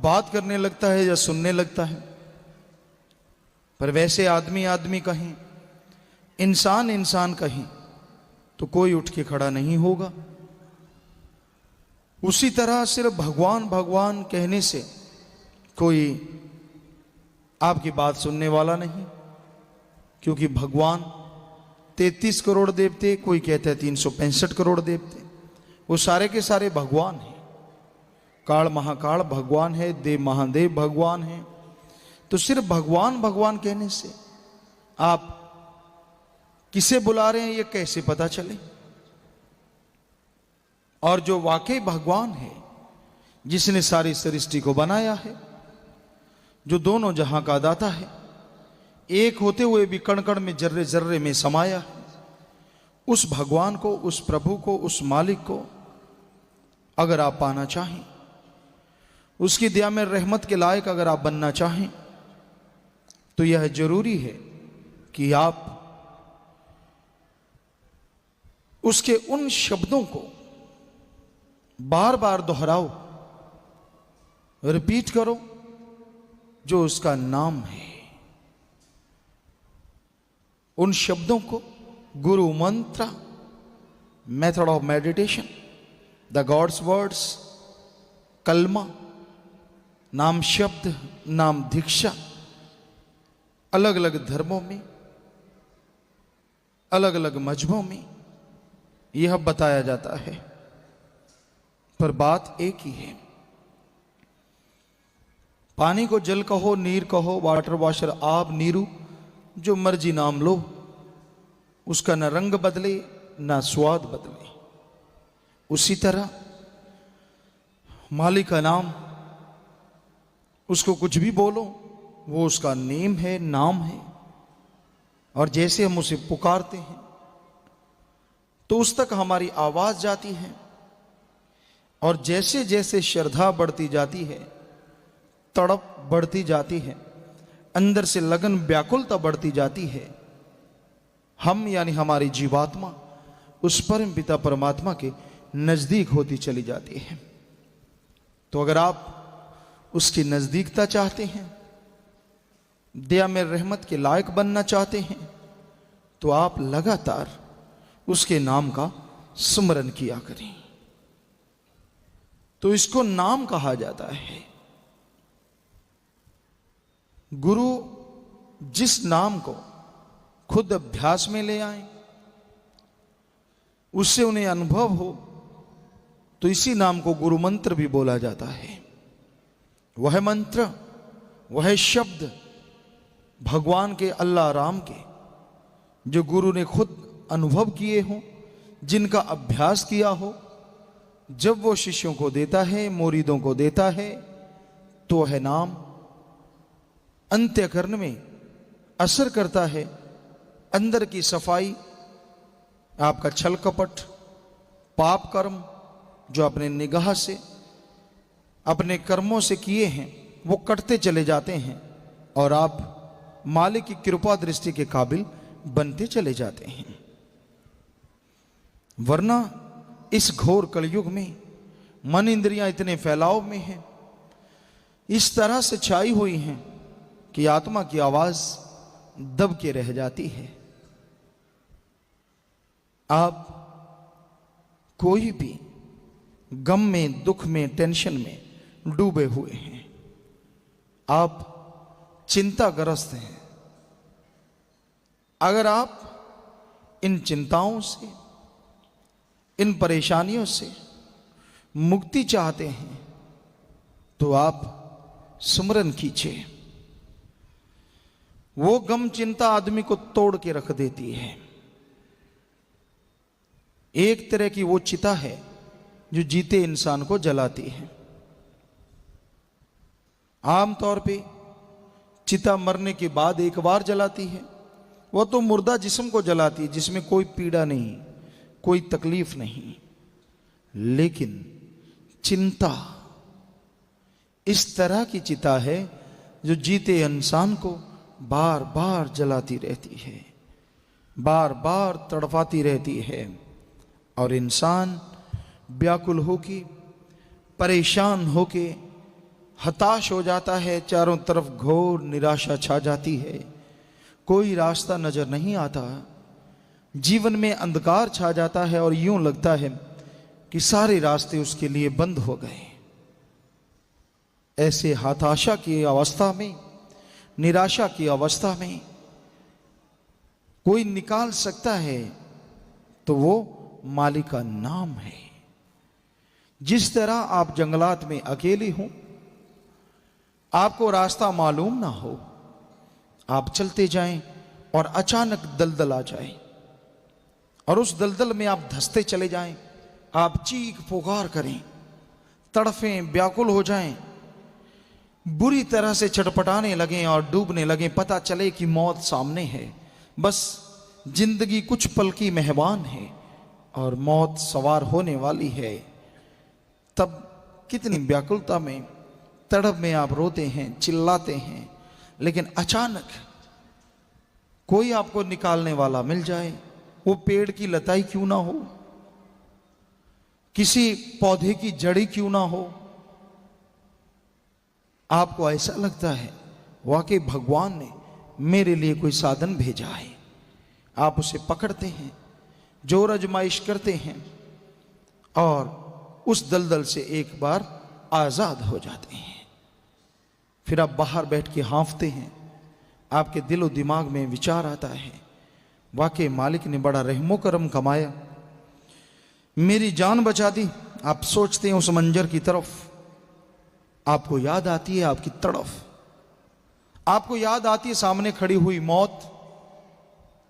बात करने लगता है या सुनने लगता है, पर वैसे आदमी आदमी कहें, इंसान इंसान कहें तो कोई उठ के खड़ा नहीं होगा। उसी तरह सिर्फ भगवान भगवान कहने से कोई आपकी बात सुनने वाला नहीं, क्योंकि भगवान 33 करोड़ देवते, कोई कहता है 365 करोड़ देवते, वो सारे के सारे भगवान हैं। काल महाकाल भगवान है, देव महादेव भगवान है। तो सिर्फ भगवान भगवान कहने से आप किसे बुला रहे हैं ये कैसे पता चले। और जो वाकई भगवान है, जिसने सारी सृष्टि को बनाया है, जो दोनों जहां का दाता है, एक होते हुए भी कण कण में जर्रे जर्रे में समाया है, उस भगवान को, उस प्रभु को, उस मालिक को अगर आप पाना चाहें, उसकी दया में रहमत के लायक अगर आप बनना चाहें, तो यह जरूरी है कि आप उसके उन शब्दों को बार बार दोहराओ, रिपीट करो जो उसका नाम है। उन शब्दों को गुरु मंत्र, method of meditation, the gods words, कलमा, नाम शब्द, नाम दीक्षा, अलग अलग धर्मों में, अलग अलग मजहबों में यह बताया जाता है, पर बात एक ही है। पानी को जल कहो, नीर कहो, वाटर वॉशर, आब, नीरू, जो मर्जी नाम लो, उसका न रंग बदले न स्वाद बदले। उसी तरह मालिक का नाम, उसको कुछ भी बोलो, वो उसका नेम है, नाम है। और जैसे हम उसे पुकारते हैं तो उस तक हमारी आवाज जाती है, और जैसे जैसे श्रद्धा बढ़ती जाती है, तड़प बढ़ती जाती है, अंदर से लगन व्याकुलता बढ़ती जाती है, हम यानी हमारी जीवात्मा उस परम पिता परमात्मा के नजदीक होती चली जाती है। तो अगर आप उसकी नजदीकता चाहते हैं, दया में रहमत के लायक बनना चाहते हैं, तो आप लगातार उसके नाम का स्मरण किया करें। तो इसको नाम कहा जाता है। गुरु जिस नाम को खुद अभ्यास में ले आए, उससे उन्हें अनुभव हो, तो इसी नाम को गुरु मंत्र भी बोला जाता है। वह मंत्र, वह शब्द भगवान के, अल्लाह राम के, जो गुरु ने खुद अनुभव किए हो, जिनका अभ्यास किया हो, जब वो शिष्यों को देता है, मुरीदों को देता है, तो वह नाम अंत्यकरण में असर करता है। अंदर की सफाई, आपका छल कपट, पाप कर्म जो अपने निगाह से, अपने कर्मों से किए हैं, वो कटते चले जाते हैं, और आप मालिक की कृपा दृष्टि के काबिल बनते चले जाते हैं। वरना इस घोर कलयुग में मन इंद्रियां इतने फैलाव में हैं, इस तरह से छाई हुई हैं कि आत्मा की आवाज दब के रह जाती है। आप कोई भी गम में, दुख में, टेंशन में डूबे हुए हैं, आप चिंताग्रस्त हैं, अगर आप इन चिंताओं से, इन परेशानियों से मुक्ति चाहते हैं, तो आप स्मरण कीजिए। वो गम चिंता आदमी को तोड़ के रख देती है। एक तरह की वो चिता है जो जीते इंसान को जलाती है। आमतौर पे चिता मरने के बाद एक बार जलाती है, वह तो मुर्दा जिस्म को जलाती है, जिसमें कोई पीड़ा नहीं, कोई तकलीफ नहीं। लेकिन चिंता इस तरह की चिता है जो जीते इंसान को बार बार जलाती रहती है, बार बार तड़पाती रहती है, और इंसान व्याकुल होके, परेशान होके, हताश हो जाता है। चारों तरफ घोर निराशा छा जाती है, कोई रास्ता नजर नहीं आता, जीवन में अंधकार छा जाता है, और यूं लगता है कि सारे रास्ते उसके लिए बंद हो गए। ऐसे हताशा की अवस्था में, निराशा की अवस्था में कोई निकाल सकता है तो वो मालिक का नाम है। जिस तरह आप जंगलात में अकेले हो, आपको रास्ता मालूम ना हो, आप चलते जाएं और अचानक दलदल आ जाए, और उस दलदल में आप धंसते चले जाएं, आप चीख पुकार करें, तड़फें, व्याकुल हो जाएं, बुरी तरह से छटपटाने लगें और डूबने लगें, पता चले कि मौत सामने है, बस जिंदगी कुछ पल की मेहमान है और मौत सवार होने वाली है। तब कितनी व्याकुलता में, तड़प में आप रोते हैं, चिल्लाते हैं, लेकिन अचानक कोई आपको निकालने वाला मिल जाए। वो पेड़ की लताई क्यों ना हो, किसी पौधे की जड़ी क्यों ना हो, आपको ऐसा लगता है वाकई भगवान ने मेरे लिए कोई साधन भेजा है। आप उसे पकड़ते हैं, जोर आजमाइश करते हैं, और उस दलदल से एक बार आजाद हो जाते हैं। फिर आप बाहर बैठ के हाँफते हैं, आपके दिलो दिमाग में विचार आता है, वाकई मालिक ने बड़ा रहमो करम कमाया, मेरी जान बचा दी। आप सोचते हैं उस मंजर की तरफ, आपको याद आती है आपकी तड़फ, आपको याद आती है सामने खड़ी हुई मौत,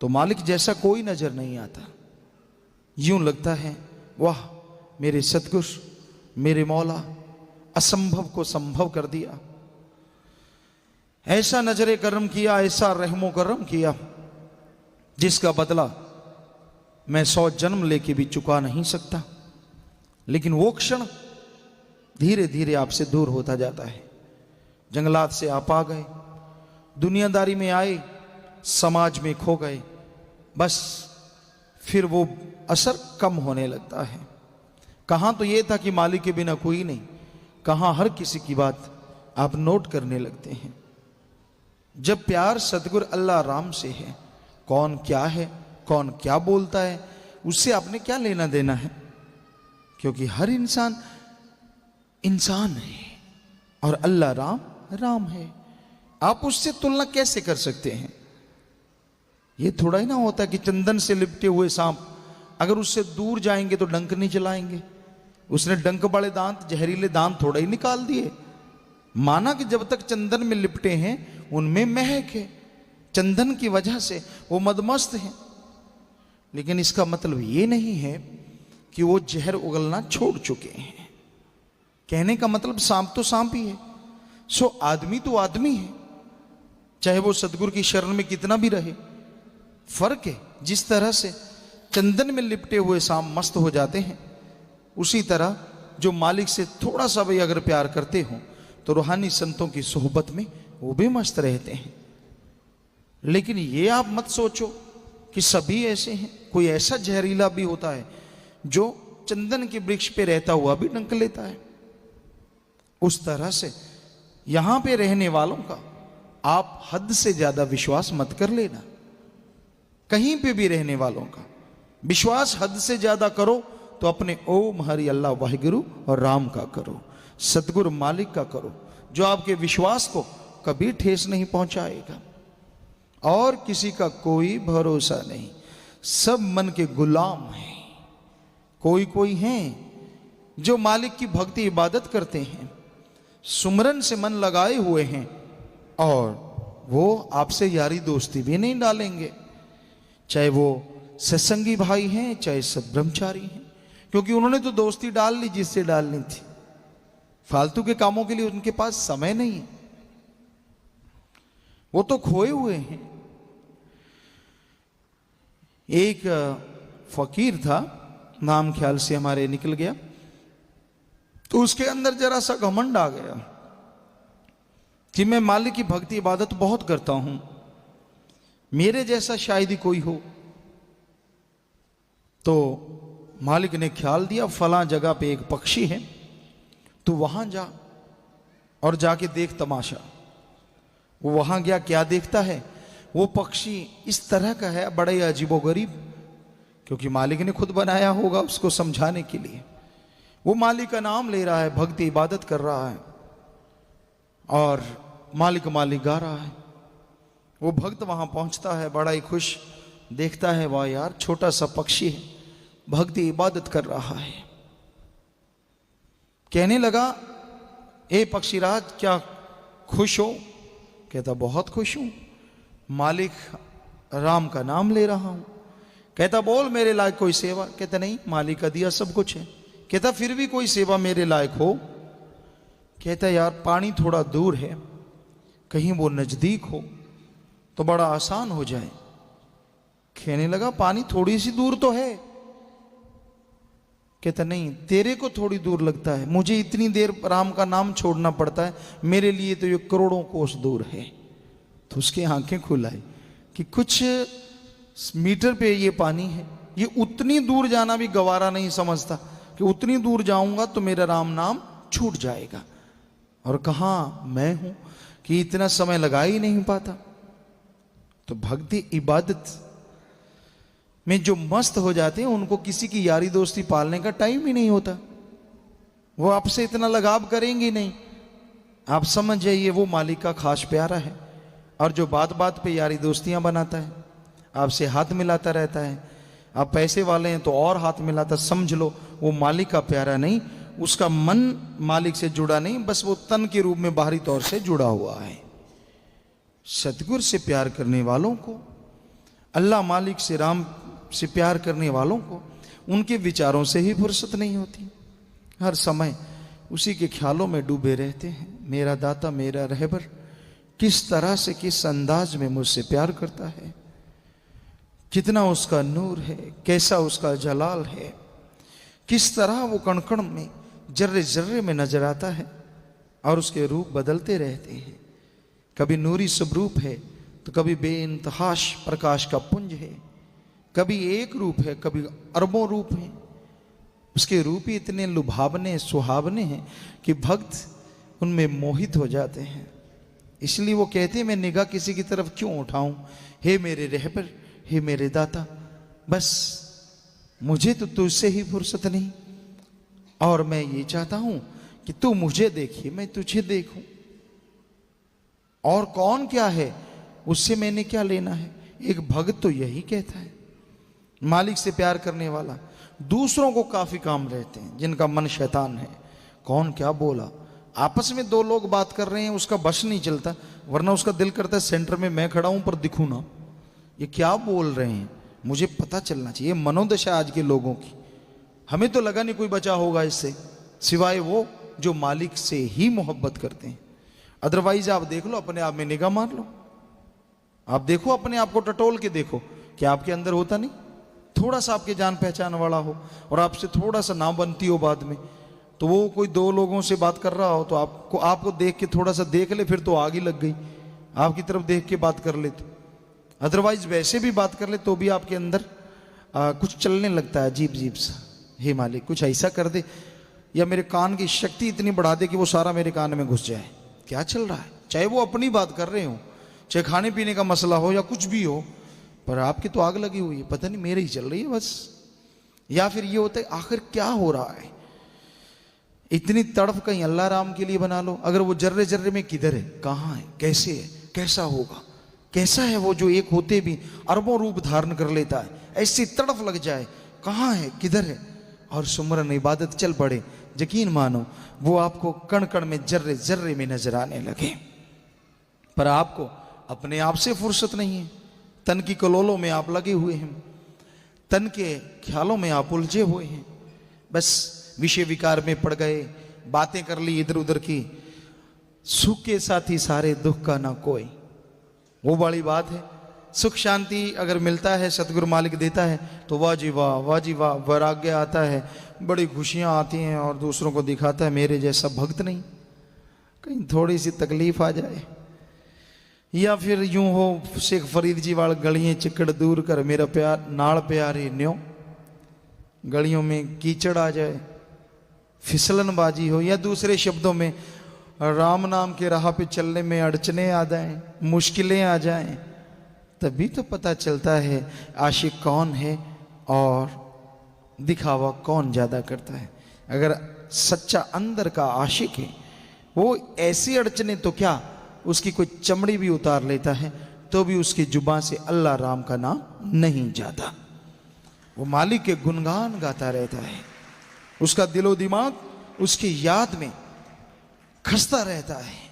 तो मालिक जैसा कोई नजर नहीं आता। यूं लगता है वाह मेरे सतगुर, मेरे मौला, असंभव को संभव कर दिया। ऐसा नजरे करम किया, ऐसा रहमो करम किया, जिसका बदला मैं 100 जन्म लेके भी चुका नहीं सकता। लेकिन वो क्षण धीरे धीरे आपसे दूर होता जाता है। जंगलात से आप आ गए, दुनियादारी में आए, समाज में खो गए, बस फिर वो असर कम होने लगता है। कहां तो ये था कि मालिक के बिना कोई नहीं, कहां हर किसी की बात आप नोट करने लगते हैं। जब प्यार सतगुरु अल्लाह राम से है, कौन क्या है, कौन क्या बोलता है, उससे आपने क्या लेना देना है? क्योंकि हर इंसान इंसान है और अल्लाह राम राम है। आप उससे तुलना कैसे कर सकते हैं? ये थोड़ा ही ना होता कि चंदन से लिपटे हुए सांप अगर उससे दूर जाएंगे तो डंक नहीं चलाएंगे। उसने डंक वाले दांत, जहरीले दांत थोड़ा ही निकाल दिए। माना कि जब तक चंदन में लिपटे हैं उनमें महक है, चंदन की वजह से वो मदमस्त हैं। लेकिन इसका मतलब ये नहीं है कि वो जहर उगलना छोड़ चुके हैं। कहने का मतलब सांप तो सांप ही है, सो आदमी तो आदमी है, चाहे वो सतगुरु की शरण में कितना भी रहे। फर्क है, जिस तरह से चंदन में लिपटे हुए सांप मस्त हो जाते हैं, उसी तरह जो मालिक से थोड़ा सा भी अगर प्यार करते हो तो रूहानी संतों की सोहबत में वो भी मस्त रहते हैं। लेकिन ये आप मत सोचो कि सभी ऐसे हैं। कोई ऐसा जहरीला भी होता है जो चंदन के वृक्ष पे रहता हुआ भी डंक लेता है। उस तरह से यहां पे रहने वालों का आप हद से ज्यादा विश्वास मत कर लेना। कहीं पे भी रहने वालों का विश्वास हद से ज्यादा करो तो अपने ओम हरि अल्लाह वाहिगुरु और राम का करो, सतगुरु मालिक का करो, जो आपके विश्वास को कभी ठेस नहीं पहुंचाएगा। और किसी का कोई भरोसा नहीं, सब मन के गुलाम हैं। कोई कोई हैं जो मालिक की भक्ति इबादत करते हैं, सुमरन से मन लगाए हुए हैं, और वो आपसे यारी दोस्ती भी नहीं डालेंगे, चाहे वो सत्संगी भाई हैं चाहे सब ब्रह्मचारी हैं, क्योंकि उन्होंने तो दोस्ती डाल ली जिससे डालनी थी। फालतू के कामों के लिए उनके पास समय नहीं है, वो तो खोए हुए हैं। एक फकीर था, नाम ख्याल से हमारे निकल गया, तो उसके अंदर जरा सा घमंड आ गया कि मैं मालिक की भक्ति इबादत बहुत करता हूं, मेरे जैसा शायद ही कोई हो। तो मालिक ने ख्याल दिया फलां जगह पे एक पक्षी है, तो वहां जा और जाके देख तमाशा। वो वहां गया, क्या देखता है, वो पक्षी इस तरह का है, बड़ा ही अजीबोगरीब, क्योंकि मालिक ने खुद बनाया होगा उसको समझाने के लिए। वो मालिक का नाम ले रहा है, भक्ति इबादत कर रहा है, और मालिक मालिक गा रहा है। वो भक्त वहां पहुंचता है, बड़ा ही खुश, देखता है वाह यार, छोटा सा पक्षी है, भक्ति इबादत कर रहा है। कहने लगा, ए पक्षीराज क्या खुश हो? कहता बहुत खुश हूं, मालिक राम का नाम ले रहा हूं। कहता बोल मेरे लायक कोई सेवा? कहता नहीं, मालिक का दिया सब कुछ है। कहता फिर भी कोई सेवा मेरे लायक हो? कहता यार पानी थोड़ा दूर है, कहीं वो नजदीक हो तो बड़ा आसान हो जाए। कहने लगा पानी थोड़ी सी दूर तो है। कहता नहीं, तेरे को थोड़ी दूर लगता है, मुझे इतनी देर राम का नाम छोड़ना पड़ता है, मेरे लिए तो ये करोड़ों कोस दूर है। तो उसकी आंखें खुलाई कि कुछ मीटर पे ये पानी है, ये उतनी दूर जाना भी गवारा नहीं समझता कि उतनी दूर जाऊंगा तो मेरा राम नाम छूट जाएगा। और कहां मैं हूं कि इतना समय लगा ही नहीं पाता। तो भक्ति इबादत में जो मस्त हो जाते हैं उनको किसी की यारी दोस्ती पालने का टाइम ही नहीं होता। वो आपसे इतना लगाव करेंगे नहीं। आप समझ जाइए वो मालिक का खास प्यारा है, और जो बात बात पे यारी दोस्तियां बनाता है, आपसे हाथ मिलाता रहता है, आप पैसे वाले हैं तो और हाथ मिलाता, समझ लो वो मालिक का प्यारा नहीं, उसका मन मालिक से जुड़ा नहीं, बस वो तन के रूप में बाहरी तौर से जुड़ा हुआ है। सतगुरु से प्यार करने वालों को, अल्लाह मालिक से, राम से प्यार करने वालों को उनके विचारों से ही फुर्सत नहीं होती। हर समय उसी के ख्यालों में डूबे रहते हैं। मेरा दाता मेरा रहबर किस तरह से, किस अंदाज में मुझसे प्यार करता है, कितना उसका नूर है, कैसा उसका जलाल है, किस तरह वो कण कण में, जर्रे जर्रे में नजर आता है। और उसके रूप बदलते रहते हैं, कभी नूरी स्वरूप है तो कभी बेइंतहाश प्रकाश का पुंज है, कभी एक रूप है, कभी अरबों रूप है। उसके रूप ही इतने लुभावने सुहावने हैं कि भक्त उनमें मोहित हो जाते हैं। इसलिए वो कहते हैं मैं निगाह किसी की तरफ क्यों उठाऊं, हे मेरे रहबर, हे मेरे दाता, बस मुझे तो तुझसे ही फुर्सत नहीं, और मैं ये चाहता हूं कि तू मुझे देखिए, मैं तुझे देखूं। और कौन क्या है उससे मैंने क्या लेना है। एक भक्त तो यही कहता है, मालिक से प्यार करने वाला। दूसरों को काफी काम रहते हैं जिनका मन शैतान है, कौन क्या बोला, आपस में दो लोग बात कर रहे हैं, उसका बस नहीं चलता, वरना उसका दिल करता है सेंटर में मैं खड़ा हूं पर दिखूं ना, ये क्या बोल रहे हैं, मुझे पता चलना चाहिए। मनोदशा आज के लोगों की। हमें तो लगा नहीं कोई बचा होगा इससे, सिवाय वो जो मालिक से ही मोहब्बत करते हैं। अदरवाइज आप देख लो, अपने आप में निगाह मार लो, आप देखो अपने आप को टटोल के देखो, क्या आपके अंदर होता नहीं, थोड़ा सा आपके जान पहचान वाला हो और आपसे थोड़ा सा ना बनती हो बाद में, तो वो कोई दो लोगों से बात कर रहा हो तो आपको देख के थोड़ा सा देख ले, फिर तो आग ही लग गई, आपकी तरफ देख के बात कर ले तो। अदरवाइज वैसे भी बात कर ले तो भी आपके अंदर कुछ चलने लगता है अजीब अजीब सा। हे मालिक कुछ ऐसा कर दे, या मेरे कान की शक्ति इतनी बढ़ा दे कि वो सारा मेरे कान में घुस जाए। क्या चल रहा है, चाहे वो अपनी बात कर रहे हो, चाहे खाने पीने का मसला हो या कुछ भी हो, पर आपकी तो आग लगी हुई है, पता नहीं मेरे ही चल रही है बस। या फिर ये होता है आखिर क्या हो रहा है, इतनी तड़फ कहीं अल्लाह राम के लिए बना लो। अगर वो जर्रे जर्रे में किधर है, कहाँ है, कैसे है, कैसा होगा, कैसा है वो जो एक होते भी अरबों रूप धारण कर लेता है, ऐसी तड़फ लग जाए, कहाँ है, किधर है, और सुमरन इबादत चल पड़े, यकीन मानो वो आपको कण कण में जर्रे जर्रे में नजर आने लगे। पर आपको अपने आप से फुर्सत नहीं है, तन की कलोलों में आप लगे हुए हैं, तन के ख्यालों में आप उलझे हुए हैं, बस विषय विकार में पड़ गए, बातें कर ली इधर उधर की, सुख के साथ ही सारे दुख का ना कोई। वो बड़ी बात है, सुख शांति अगर मिलता है, सतगुरु मालिक देता है तो वाह जी वाह, वाह जी वाह, वैराग्य आता है, बड़ी खुशियां आती हैं, और दूसरों को दिखाता है मेरे जैसा भक्त नहीं। कहीं थोड़ी सी तकलीफ आ जाए, या फिर यूं हो शेख फरीद जी वाल गलियां चिकड़ दूर कर मेरा प्यार नाल प्यारे न्यो, गलियों में कीचड़ आ जाए, फिसलनबाजी हो, या दूसरे शब्दों में राम नाम के राह पे चलने में अड़चने आ जाएं, मुश्किलें आ जाएं, तभी तो पता चलता है आशिक कौन है और दिखावा कौन ज्यादा करता है। अगर सच्चा अंदर का आशिक है, वो ऐसी अड़चने तो क्या, उसकी कोई चमड़ी भी उतार लेता है तो भी उसकी जुबान से अल्लाह राम का नाम नहीं जाता, वो मालिक के गुणगान गाता रहता है, उसका दिलो दिमाग उसकी याद में खसता रहता है।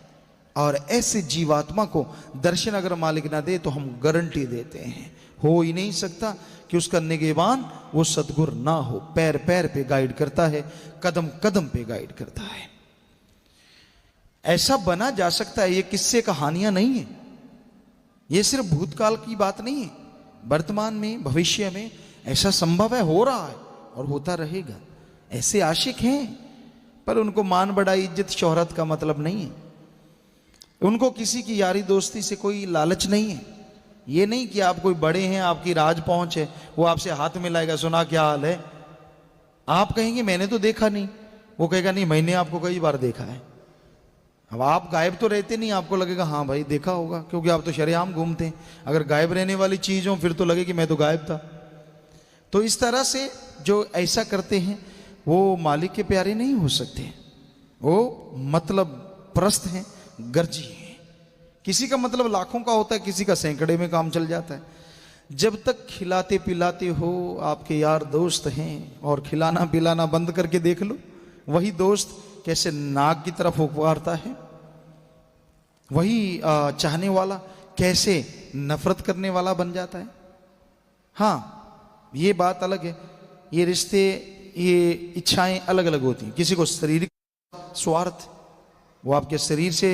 और ऐसे जीवात्मा को दर्शन अगर मालिक ना दे तो हम गारंटी देते हैं, हो ही नहीं सकता कि उसका निगहबान वो सतगुर ना हो। पैर पैर पे गाइड करता है, कदम कदम पे गाइड करता है। ऐसा बना जा सकता है, ये किस्से कहानियां नहीं है, ये सिर्फ भूतकाल की बात नहीं है, वर्तमान में भविष्य में ऐसा संभव है, हो रहा है और होता रहेगा। ऐसे आशिक हैं, पर उनको मान बढ़ाई इज्जत शोहरत का मतलब नहीं है, उनको किसी की यारी दोस्ती से कोई लालच नहीं है। ये नहीं कि आप कोई बड़े हैं, आपकी राज पहुंच है, वो आपसे हाथ मिलाएगा, सुना क्या हाल है, आप कहेंगे मैंने तो देखा नहीं, वो कहेगा नहीं मैंने आपको कई बार देखा है। अब आप गायब तो रहते नहीं, आपको लगेगा हाँ भाई देखा होगा, क्योंकि आप तो शरेआम घूमते हैं। अगर गायब रहने वाली चीज हो फिर तो लगे कि मैं तो गायब था। तो इस तरह से जो ऐसा करते हैं वो मालिक के प्यारे नहीं हो सकते, वो मतलब प्रस्त हैं, गर्जी हैं। किसी का मतलब लाखों का होता है, किसी का सैकड़े में काम चल जाता है। जब तक खिलाते पिलाते हो आपके यार दोस्त हैं, और खिलाना पिलाना बंद करके देख लो, वही दोस्त कैसे नाक की तरफ उभारता है, वही चाहने वाला कैसे नफरत करने वाला बन जाता है। हाँ ये बात अलग है, ये रिश्ते, ये इच्छाएं अलग अलग होती हैं। किसी को शारीरिक स्वार्थ। वो आपके शरीर से,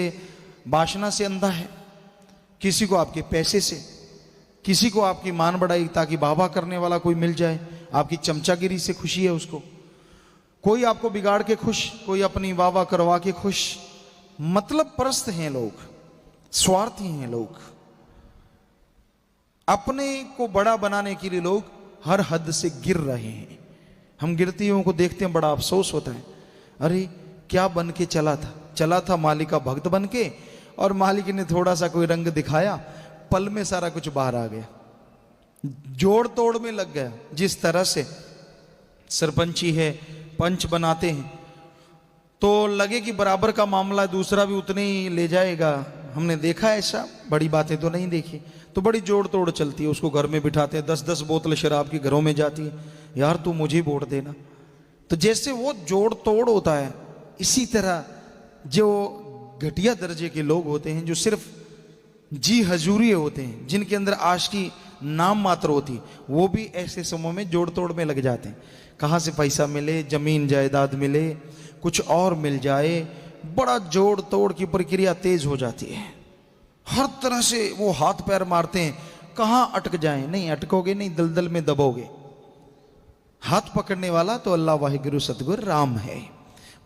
वासना से अंधा है, किसी को आपके पैसे से, किसी को आपकी मान बढ़ाई ताकि वाह करने वाला कोई मिल जाए, आपकी चमचागिरी से खुशी है उसको। कोई आपको बिगाड़ के खुश, कोई अपनी वाह करवा के खुश। मतलब परस्त हैं लोग, स्वार्थी हैं लोग। अपने को बड़ा बनाने के लिए लोग हर हद से गिर रहे हैं। हम गिरती हुओं को देखते हैं, बड़ा अफसोस होता है। अरे क्या बन के चला था मालिक का भक्त बन के, और मालिक ने थोड़ा सा कोई रंग दिखाया, पल में सारा कुछ बाहर आ गया, जोड़ तोड़ में लग गया। जिस तरह से सरपंची है, पंच बनाते हैं तो लगे कि बराबर का मामला दूसरा भी उतने ही ले जाएगा। हमने देखा ऐसा, बड़ी बातें तो नहीं देखी। तो बड़ी जोड़ तोड़ चलती है। उसको घर में बिठाते हैं, 10-10 बोतल शराब की घरों में जाती है, यार तू मुझे वोट देना। तो जैसे वो जोड़ तोड़ होता है, इसी तरह जो घटिया दर्जे के लोग होते हैं, जो सिर्फ जी हजूरी होते हैं, जिनके अंदर आशिकी नाम मात्र होती, वो भी ऐसे समूह में जोड़ तोड़ में लग जाते हैं। कहाँ से पैसा मिले, जमीन जायदाद मिले, कुछ और मिल जाए, बड़ा जोड़ तोड़ की प्रक्रिया तेज हो जाती है। हर तरह से वो हाथ पैर मारते हैं, कहाँ अटक जाएं। नहीं अटकोगे नहीं, दलदल में दबोगे। हाथ पकड़ने वाला तो अल्लाह वाहिगुरु सतगुरु राम है।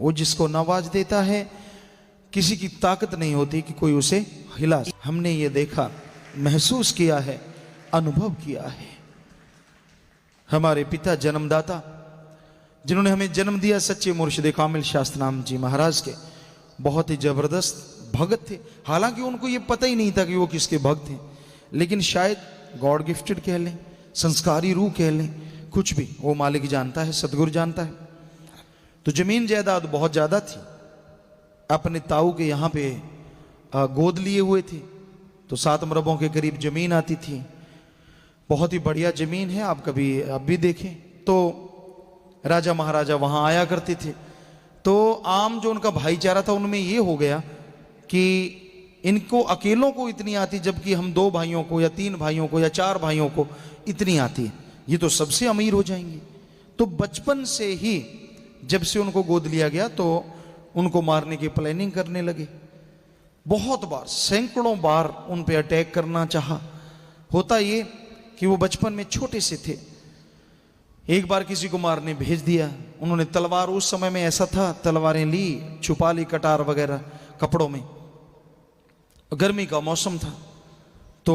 वो जिसको नवाज देता है, किसी की ताकत नहीं होती कि कोई उसे हिला। हमने ये देखा, महसूस किया है, अनुभव किया है। हमारे पिता जन्मदाता, जिन्होंने हमें जन्म दिया, सच्चे मुर्शिद कामिल शास्त्रनाम जी महाराज के बहुत ही जबरदस्त भगत थे। हालांकि उनको ये पता ही नहीं था कि वो किसके भक्त थे, लेकिन शायद गॉड गिफ्टेड कह लें, संस्कारी रूह कह लें, कुछ भी, वो मालिक जानता है, सतगुरु जानता है। तो जमीन जायदाद बहुत ज्यादा थी। अपने ताऊ के यहाँ पे गोद लिए हुए थे, तो 7 मरबों के करीब जमीन आती थी। बहुत ही बढ़िया जमीन है, आप कभी अब भी देखें तो राजा महाराजा वहां आया करते थे। तो आम जो उनका भाईचारा था, उनमें ये हो गया कि इनको अकेलों को इतनी आती, जबकि हम 2 भाइयों को या 3 भाइयों को या 4 भाइयों को इतनी आती है, ये तो सबसे अमीर हो जाएंगे। तो बचपन से ही जब से उनको गोद लिया गया, तो उनको मारने की प्लानिंग करने लगे। बहुत बार, सैकड़ों बार उन पे अटैक करना चाहा। होता ये कि वो बचपन में छोटे से थे। एक बार किसी को मारने भेज दिया, उन्होंने तलवार, उस समय में ऐसा था, तलवारें ली, छुपा ली कटार वगैरह कपड़ों में। गर्मी का मौसम था, तो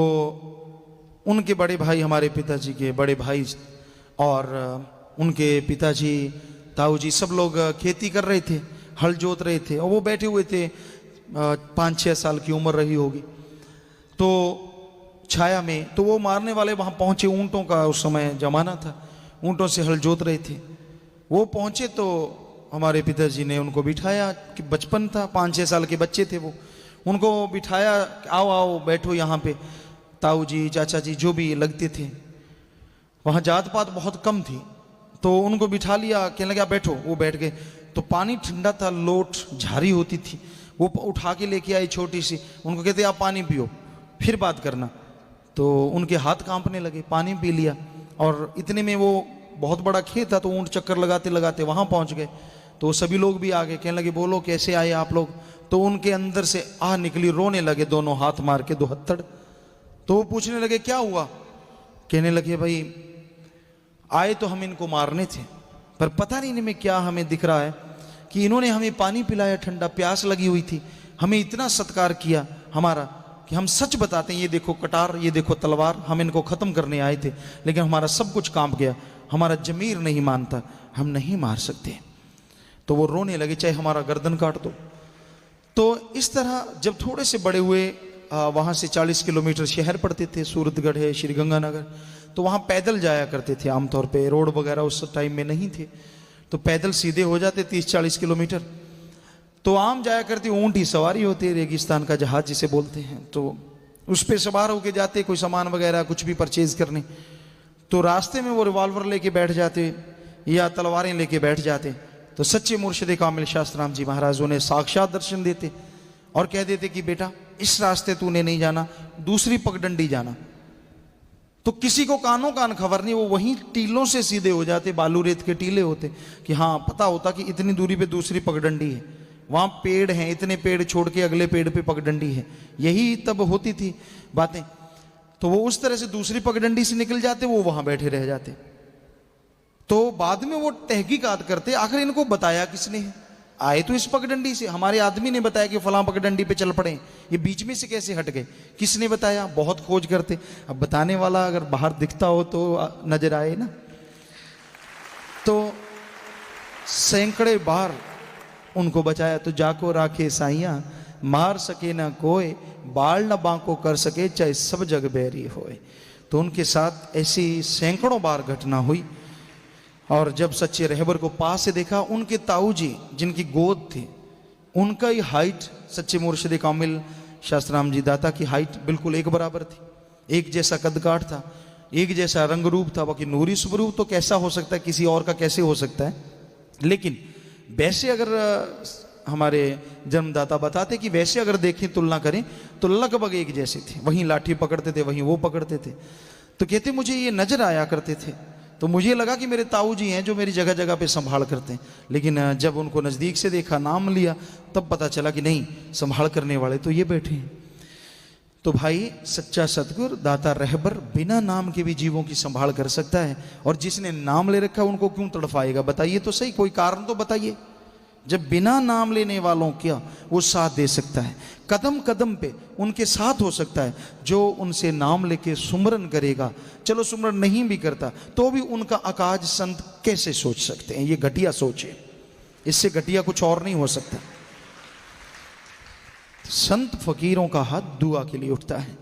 उनके बड़े भाई, हमारे पिताजी के बड़े भाई और उनके पिताजी, ताऊ जी, सब लोग खेती कर रहे थे, हल जोत रहे थे, और वो बैठे हुए थे। 5-6 साल की उम्र रही होगी, तो छाया में। तो वो मारने वाले वहां पहुंचे, ऊंटों का उस समय जमाना था, ऊंटों से हल जोत रहे थे। वो पहुंचे तो हमारे पिताजी ने उनको बिठाया, कि बचपन था, 5-6 साल के बच्चे थे वो, उनको बिठाया, आओ आओ बैठो यहाँ पे। ताऊ जी, चाचा जी, जो भी लगते थे, वहाँ जात पात बहुत कम थी, तो उनको बिठा लिया, कहने लगा बैठो। वो बैठ गए। तो पानी ठंडा था, लोट झारी होती थी, वो उठा के लेके आई छोटी सी। उनको कहते आप पानी पियो, फिर बात करना। तो उनके हाथ कांपने लगे, पानी पी लिया, और इतने में वो बहुत बड़ा खेत था, तो ऊंट चक्कर लगाते लगाते वहां पहुंच गए। तो सभी लोग भी आ गए, कहने लगे बोलो कैसे आए आप लोग। तो उनके अंदर से आह निकली, रोने लगे, दोनों हाथ मार के 2 हत्थड़। तो वो पूछने लगे क्या हुआ। कहने लगे भाई आए तो हम इनको मारने थे, पर पता नहीं इनमें क्या हमें दिख रहा है कि इन्होंने हमें पानी पिलाया ठंडा, प्यास लगी हुई थी, हमें इतना सत्कार किया हमारा कि हम सच बताते हैं, ये देखो कटार, ये देखो तलवार, हम इनको खत्म करने आए थे, लेकिन हमारा सब कुछ कांप गया, हमारा जमीर नहीं मानता, हम नहीं मार सकते। तो वो रोने लगे, चाहे हमारा गर्दन काट दो। तो इस तरह जब थोड़े से बड़े हुए, वहाँ से 40 किलोमीटर शहर पड़ते थे, सूरतगढ़ है, श्रीगंगानगर, तो वहाँ पैदल जाया करते थे आमतौर पे, रोड वगैरह उस टाइम में नहीं थे, तो पैदल सीधे हो जाते 30-40 किलोमीटर। तो आम जाया करती, ऊंट ही सवारी होती है, रेगिस्तान का जहाज जिसे बोलते हैं, तो उस पर सवार होके जाते कोई सामान वगैरह कुछ भी परचेज करने। तो रास्ते में वो रिवॉल्वर लेके बैठ जाते या तलवारें लेके बैठ जाते। तो सच्चे मुर्शिद कामिल शास्त्रनाम जी महाराज उन्हें साक्षात दर्शन देते और कह देते कि बेटा इस रास्ते तूने नहीं जाना, दूसरी पगडंडी जाना। तो किसी को कानों कान खबर नहीं, वो वहीं टीलों से सीधे हो जाते, बालू रेत के टीले होते, कि हाँ पता होता कि इतनी दूरी पे दूसरी पगडंडी है, वहां पेड़ हैं, इतने पेड़ छोड़ के अगले पेड़ पे पगडंडी है, यही तब होती थी बातें। तो वो उस तरह से दूसरी पगडंडी से निकल जाते, वो वहां बैठे रह जाते। तो बाद में वो तहकीकात करते, आखिर इनको बताया किसने है, आए तो इस पगडंडी से, हमारे आदमी ने बताया कि फलां पगडंडी पे चल पड़े, ये बीच में से कैसे हट गए, किसने बताया। बहुत खोज करते, अब बताने वाला अगर बाहर दिखता हो तो नजर आए ना। तो सैकड़े बार उनको बचाया। तो जाको राखे साइया, मार सके ना कोई, बाल न बांको कर सके, चाहे सब जग बैरी होए। तो उनके साथ ऐसी सैकड़ों बार घटना हुई। और जब सच्चे रहबर को पास से देखा, उनके ताऊ जी जिनकी गोद थी, उनका ही हाइट सच्चे मुर्शिद कामिल शास्त्राम जी दाता की हाइट बिल्कुल एक बराबर थी, एक जैसा कदकाठ था, एक जैसा रंग रूप था। बाकी नूरी स्वरूप तो कैसा हो सकता है, किसी और का कैसे हो सकता है। लेकिन वैसे अगर हमारे जन्मदाता बताते कि वैसे अगर देखें, तुलना करें तो लगभग एक जैसे थे। वहीं लाठी पकड़ते थे, वहीं वो पकड़ते थे। तो कहते मुझे ये नजर आया करते थे, तो मुझे लगा कि मेरे ताऊ जी हैं जो मेरी जगह जगह पे संभाल करते हैं। लेकिन जब उनको नज़दीक से देखा, नाम लिया, तब पता चला कि नहीं, संभाल करने वाले तो ये बैठे हैं। तो भाई सच्चा सतगुर दाता रहबर बिना नाम के भी जीवों की संभाल कर सकता है। और जिसने नाम ले रखा उनको क्यों तड़फाएगा, बताइए तो सही, कोई कारण तो बताइए। जब बिना नाम लेने वालों क्या वो साथ दे सकता है, कदम कदम पे उनके साथ हो सकता है। जो उनसे नाम लेके सुमरन करेगा, चलो सुमरन नहीं भी करता तो भी उनका अकाज संत कैसे सोच सकते हैं, ये घटिया सोच है, इससे घटिया कुछ और नहीं हो सकता। संत फकीरों का हाथ दुआ के लिए उठता है।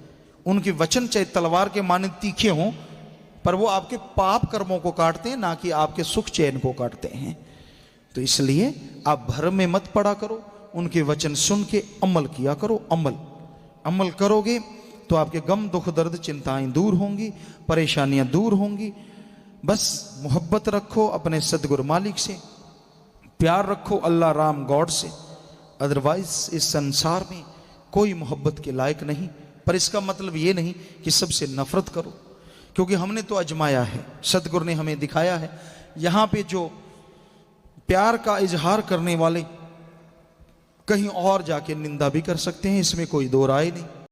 उनके वचन चाहे तलवार के माने तीखे हों, पर वो आपके पाप कर्मों को काटते हैं, ना कि आपके सुख चैन को काटते हैं। तो इसलिए आप भ्रम में मत पड़ा करो, उनके वचन सुन के अमल किया करो। अमल करोगे तो आपके गम दुख दर्द चिंताएं दूर होंगी, परेशानियां दूर होंगी। बस मोहब्बत रखो अपने सदगुरु मालिक से, प्यार रखो अल्लाह राम गॉड से। अदरवाइज इस संसार में कोई मोहब्बत के लायक नहीं। पर इसका मतलब ये नहीं कि सबसे नफरत करो, क्योंकि हमने तो अजमाया है, सदगुरु ने हमें दिखाया है। यहाँ पे जो प्यार का इजहार करने वाले कहीं और जाके निंदा भी कर सकते हैं, इसमें कोई दो राय नहीं।